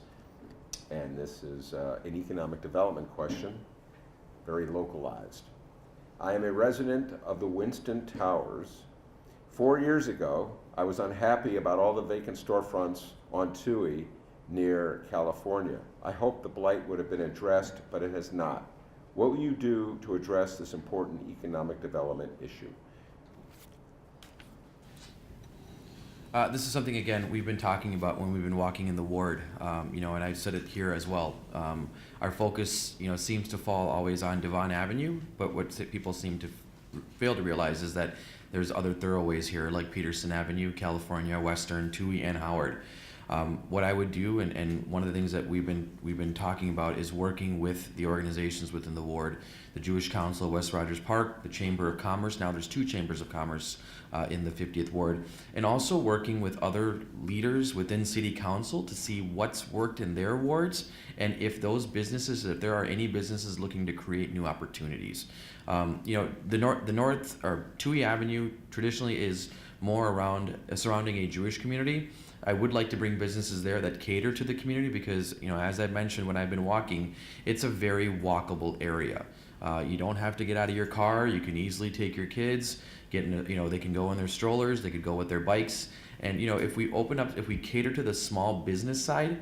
And this is an economic development question, very localized. I am a resident of the Winston Towers. 4 years ago, I was unhappy about all the vacant storefronts on Tui near California. I hope the blight would have been addressed, but it has not. What will you do to address this important economic development issue? This is something, again, we've been talking about when we've been walking in the ward, and I've said it here as well. Our focus, seems to fall always on Devon Avenue, but what people seem to fail to realize is that there's other thoroughways here, like Peterson Avenue, California, Western, Tui, and Howard. What I would do, and one of the things that we've been talking about, is working with the organizations within the ward, the Jewish Council of West Rogers Park, the Chamber of Commerce. Now there's 2 chambers of commerce in the 50th ward, and also working with other leaders within City Council to see what's worked in their wards, and if there are any businesses looking to create new opportunities. The north or Tui Avenue traditionally is more around surrounding a Jewish community. I would like to bring businesses there that cater to the community because, as I mentioned when I've been walking, it's a very walkable area. You don't have to get out of your car. You can easily take your kids, they can go in their strollers, they could go with their bikes. And, if we cater to the small business side,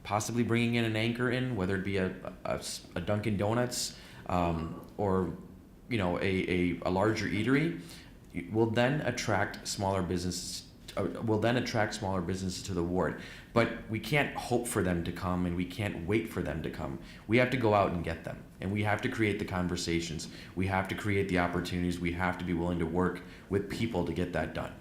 possibly bringing in an anchor in, whether it be a Dunkin' Donuts or, a larger eatery, will then attract smaller businesses to the ward. But we can't hope for them to come, and we can't wait for them to come. We have to go out and get them, and we have to create the conversations. We have to create the opportunities. We have to be willing to work with people to get that done.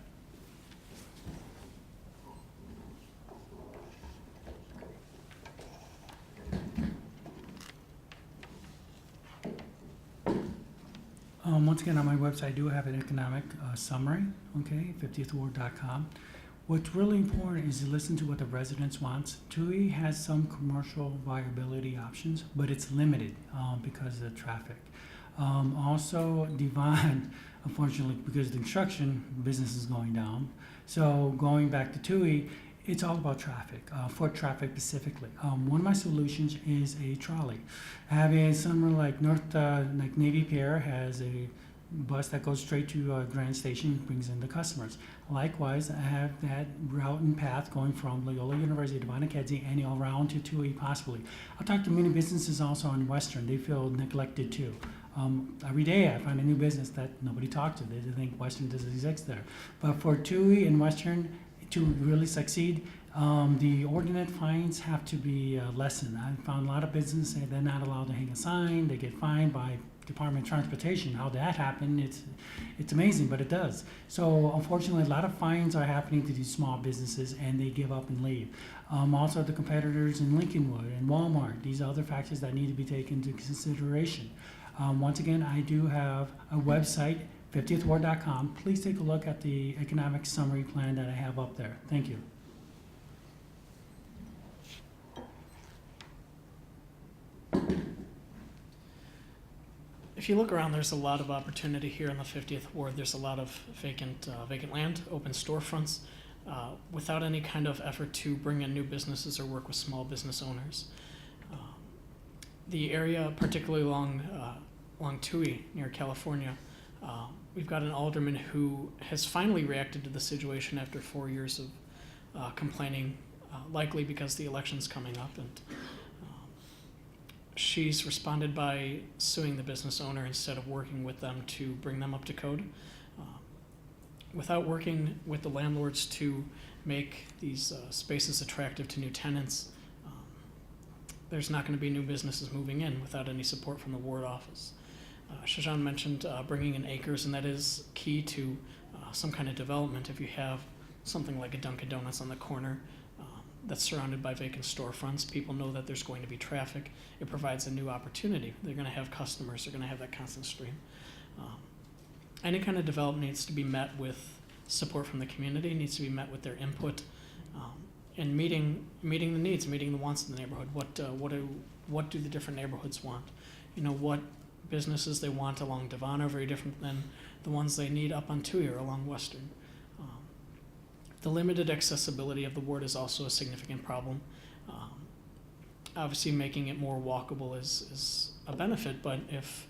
Once again, on my website, I do have an economic summary, okay, 50thward.com. What's really important is to listen to what the residents want. TUI has some commercial viability options, but it's limited because of the traffic. Also, Devon, unfortunately, because of the construction, business is going down. So going back to TUI, it's all about traffic, foot traffic specifically. One of my solutions is a trolley. Having somewhere like like Navy Pier has a bus that goes straight to Grand Station, brings in the customers. Likewise, I have that route and path going from Loyola University to Bonacezzi and all around to TUI possibly. I'll talk to many businesses also on Western. They feel neglected too. Every day I find a new business that nobody talked to. They think Western doesn't exist there. But for TUI and Western to really succeed, the ordinance fines have to be lessened. I found a lot of businesses say they're not allowed to hang a sign. They get fined by Department of Transportation. How that happened, it's amazing, but it does. So unfortunately, a lot of fines are happening to these small businesses, and they give up and leave. Also, the competitors in Lincolnwood and Walmart. These are other factors that need to be taken into consideration. Once again, I do have a website, 50thward.com. Please take a look at the economic summary plan that I have up there. Thank you. If you look around, there's a lot of opportunity here in the 50th Ward. There's a lot of vacant land, open storefronts, without any kind of effort to bring in new businesses or work with small business owners. The area, particularly along TUI near California, we've got an alderman who has finally reacted to the situation after 4 years of complaining, likely because the election's coming up, and she's responded by suing the business owner instead of working with them to bring them up to code. Without working with the landlords to make these spaces attractive to new tenants, there's not going to be new businesses moving in without any support from the ward office. Shajan mentioned bringing in acres, and that is key to some kind of development. If you have something like a Dunkin' Donuts on the corner that's surrounded by vacant storefronts, people know that there's going to be traffic. It provides a new opportunity. They're going to have customers. They're going to have that constant stream. Any kind of development needs to be met with support from the community, needs to be met with their input, and meeting the needs, meeting the wants of the neighborhood. What do the different neighborhoods want? What businesses they want along Devon are very different than the ones they need up on TUI or along Western. The limited accessibility of the ward is also a significant problem. Obviously, making it more walkable is a benefit, but if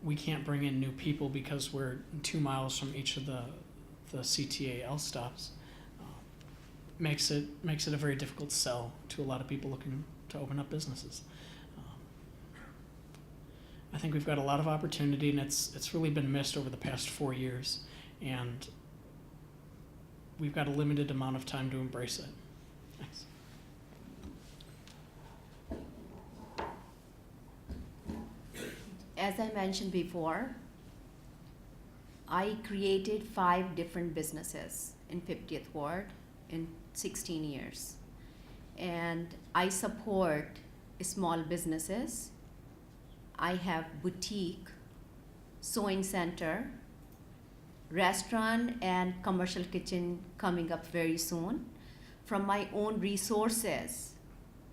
we can't bring in new people because we're 2 miles from each of the CTAL stops, makes it a very difficult sell to a lot of people looking to open up businesses. I think we've got a lot of opportunity, and it's really been missed over the past 4 years, and we've got a limited amount of time to embrace it. Thanks. As I mentioned before, I created 5 different businesses in 50th Ward in 16 years. And I support small businesses. I have boutique, sewing center, restaurant, and commercial kitchen coming up very soon. From my own resources,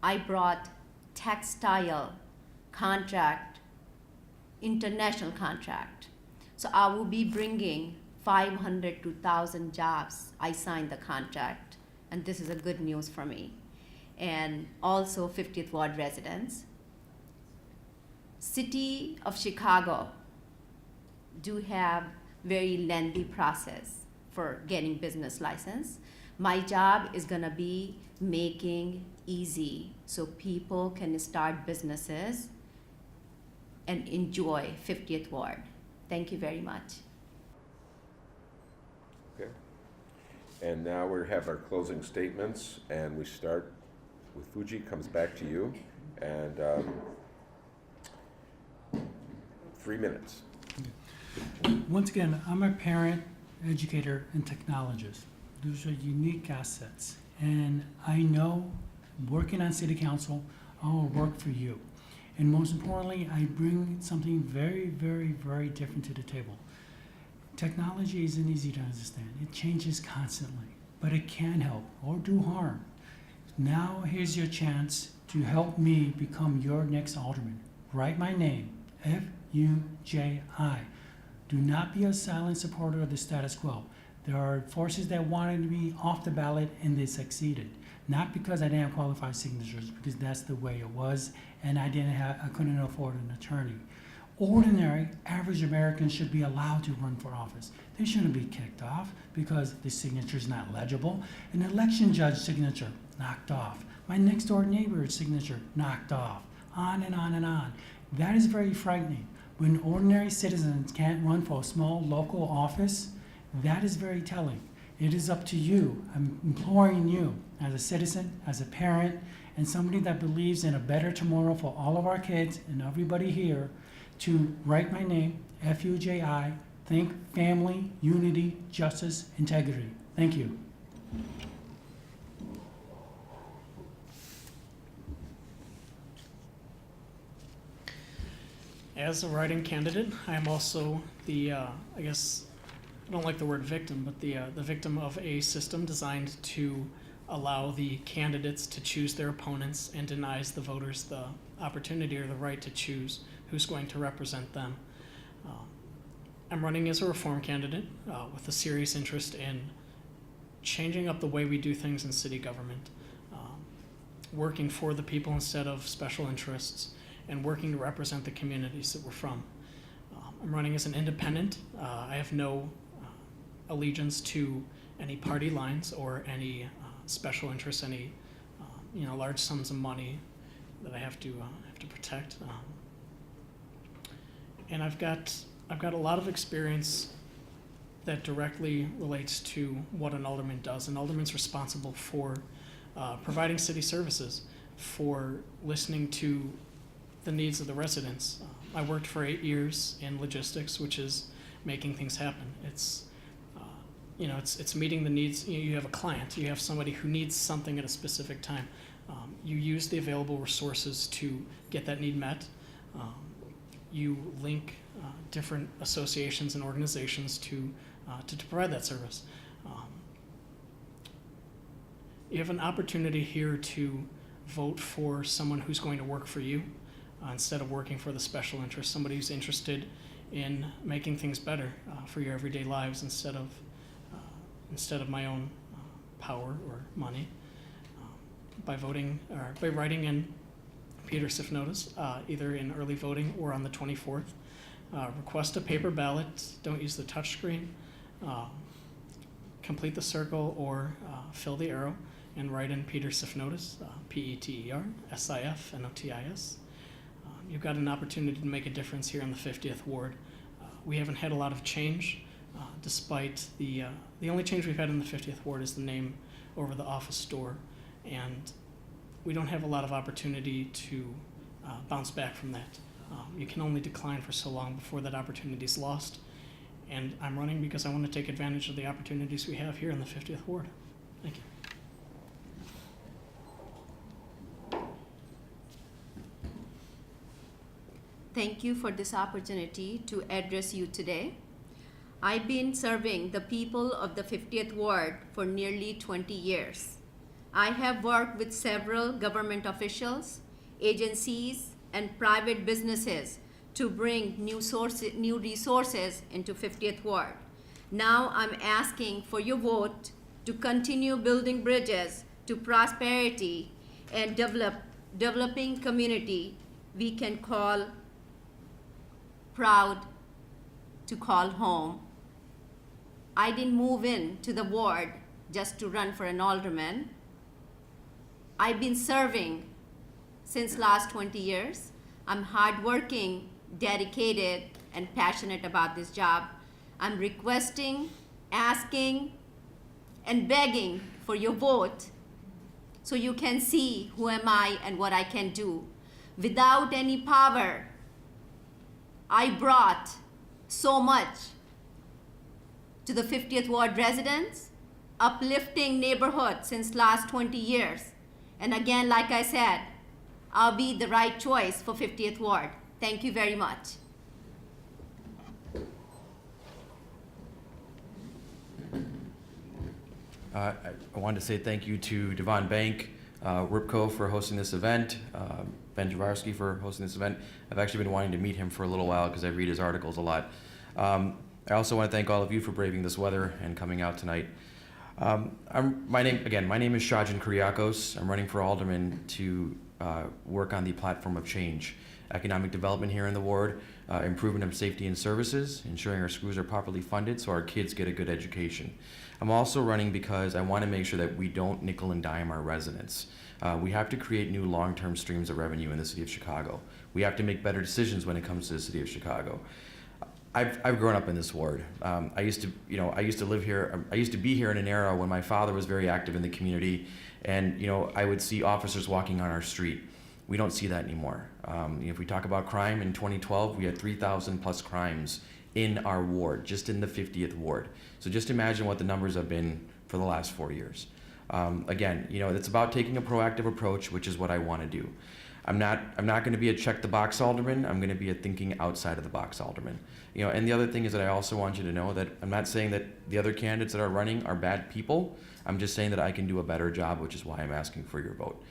I brought textile contract, international contract. So I will be bringing 500 to 1,000 jobs. I signed the contract, and this is a good news for me. And also 50th Ward residents. City of Chicago do have very lengthy process for getting business license. My job is gonna be making easy so people can start businesses and enjoy 50th Ward. Thank you very much. Okay. And now we have our closing statements, and we start with Fuji, comes back to you, and 3 minutes. Once again, I'm a parent, educator, and technologist. Those are unique assets. And I know working on city council, I will work for you. And most importantly, I bring something very, very, very different to the table. Technology isn't easy to understand. It changes constantly, but it can help or do harm. Now here's your chance to help me become your next alderman. Write my name, F-U-J-I. Do not be a silent supporter of the status quo. There are forces that wanted me off the ballot and they succeeded. Not because I didn't have qualified signatures, because that's the way it was, and I couldn't afford an attorney. Ordinary, average Americans should be allowed to run for office. They shouldn't be kicked off because the signature is not legible. An election judge signature, knocked off. My next door neighbor's signature, knocked off. On and on and on. That is very frightening. When ordinary citizens can't run for a small local office, that is very telling. It is up to you. I'm imploring you as a citizen, as a parent, and somebody that believes in a better tomorrow for all of our kids and everybody here to write my name, F-U-J-I, think family, unity, justice, integrity. Thank you. As a write-in candidate, I am also the, I guess, I don't like the word victim, but the victim of a system designed to allow the candidates to choose their opponents and denies the voters the opportunity or the right to choose who's going to represent them. I'm running as a reform candidate with a serious interest in changing up the way we do things in city government, working for the people instead of special interests, and working to represent the communities that we're from. I'm running as an independent. I have no allegiance to any party lines or any special interests, any large sums of money that I have to protect. And I've got a lot of experience that directly relates to what an alderman does. An alderman's responsible for providing city services, for listening to the needs of the residents. I worked for 8 years in logistics, which is making things happen. It's meeting the needs. You have a client, you have somebody who needs something at a specific time. You use the available resources to get that need met. You link different associations and organizations to provide that service. You have an opportunity here to vote for someone who's going to work for you instead of working for the special interest, somebody who's interested in making things better for your everyday lives instead of my own power or money. By voting or by writing in Peter Sif notice, either in early voting or on the 24th, request a paper ballot. Don't use the touch screen. Complete the circle or fill the arrow and write in Peter Sif notice, PETER-SIF-NOTIS. You've got an opportunity to make a difference here in the 50th Ward. We haven't had a lot of change, despite the only change we've had in the 50th Ward is the name over the office door, and we don't have a lot of opportunity to bounce back from that. You can only decline for so long before that opportunity is lost, and I'm running because I want to take advantage of the opportunities we have here in the 50th Ward. Thank you. Thank you for this opportunity to address you today. I've been serving the people of the 50th Ward for nearly 20 years. I have worked with several government officials, agencies, and private businesses to bring new resources into 50th Ward. Now I'm asking for your vote to continue building bridges to prosperity and developing community we can call proud to call home. I didn't move in to the ward just to run for an alderman. I've been serving since last 20 years. I'm hardworking, dedicated, and passionate about this job. I'm requesting, asking, and begging for your vote so you can see who am I and what I can do. Without any power, I brought so much to the 50th Ward residents, uplifting neighborhood since last 20 years. And again, like I said, I'll be the right choice for 50th Ward. Thank you very much. I wanted to say thank you to Devon Bank, Ripco for hosting this event, Ben Jaworski for hosting this event. I've actually been wanting to meet him for a little while because I read his articles a lot. I also want to thank all of you for braving this weather and coming out tonight. My name is Shajan Kuriakos. I'm running for alderman to work on the platform of change, economic development here in the ward, improvement of safety and services, ensuring our schools are properly funded so our kids get a good education. I'm also running because I want to make sure that we don't nickel and dime our residents. We have to create new long-term streams of revenue in the city of Chicago. We have to make better decisions when it comes to the city of Chicago. I've grown up in this ward. I used to live here. I used to be here in an era when my father was very active in the community, and I would see officers walking on our street. We don't see that anymore. If we talk about crime, in 2012, we had 3,000 plus crimes in our ward, just in the 50th ward. So just imagine what the numbers have been for the last 4 years. Again, it's about taking a proactive approach, which is what I want to do. I'm not going to be a check the box alderman. I'm going to be a thinking outside of the box alderman. And the other thing is that I also want you to know that I'm not saying that the other candidates that are running are bad people. I'm just saying that I can do a better job, which is why I'm asking for your vote.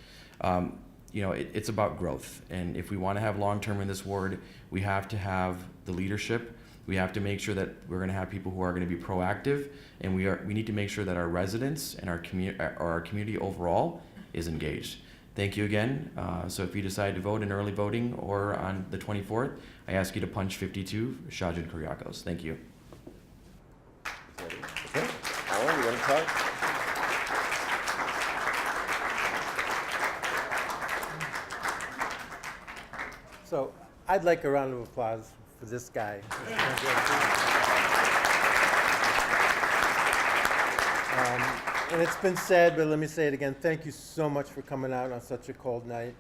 It's about growth, and if we want to have long-term in this ward, we have to have the leadership. We have to make sure that we're going to have people who are going to be proactive, and we need to make sure that our residents and our community overall is engaged. Thank you again. So if you decide to vote in early voting or on the 24th, I ask you to punch 52, Shajan Kuriakos. Thank you. Okay. Alan, you want to talk? So I'd like a round of applause for this guy. And it's been said, but let me say it again. Thank you so much for coming out on such a cold night.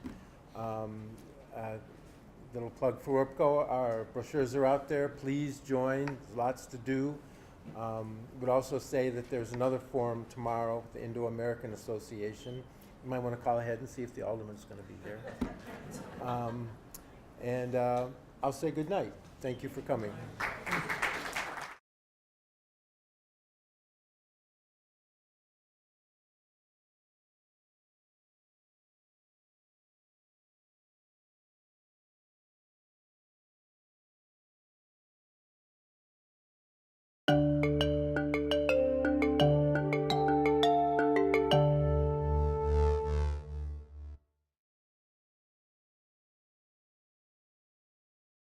Little plug for Ripco. Our brochures are out there. Please join. There's lots to do. Would also say that there's another forum tomorrow, the Indo-American Association. You might want to call ahead and see if the alderman's going to be there. And I'll say good night. Thank you for coming.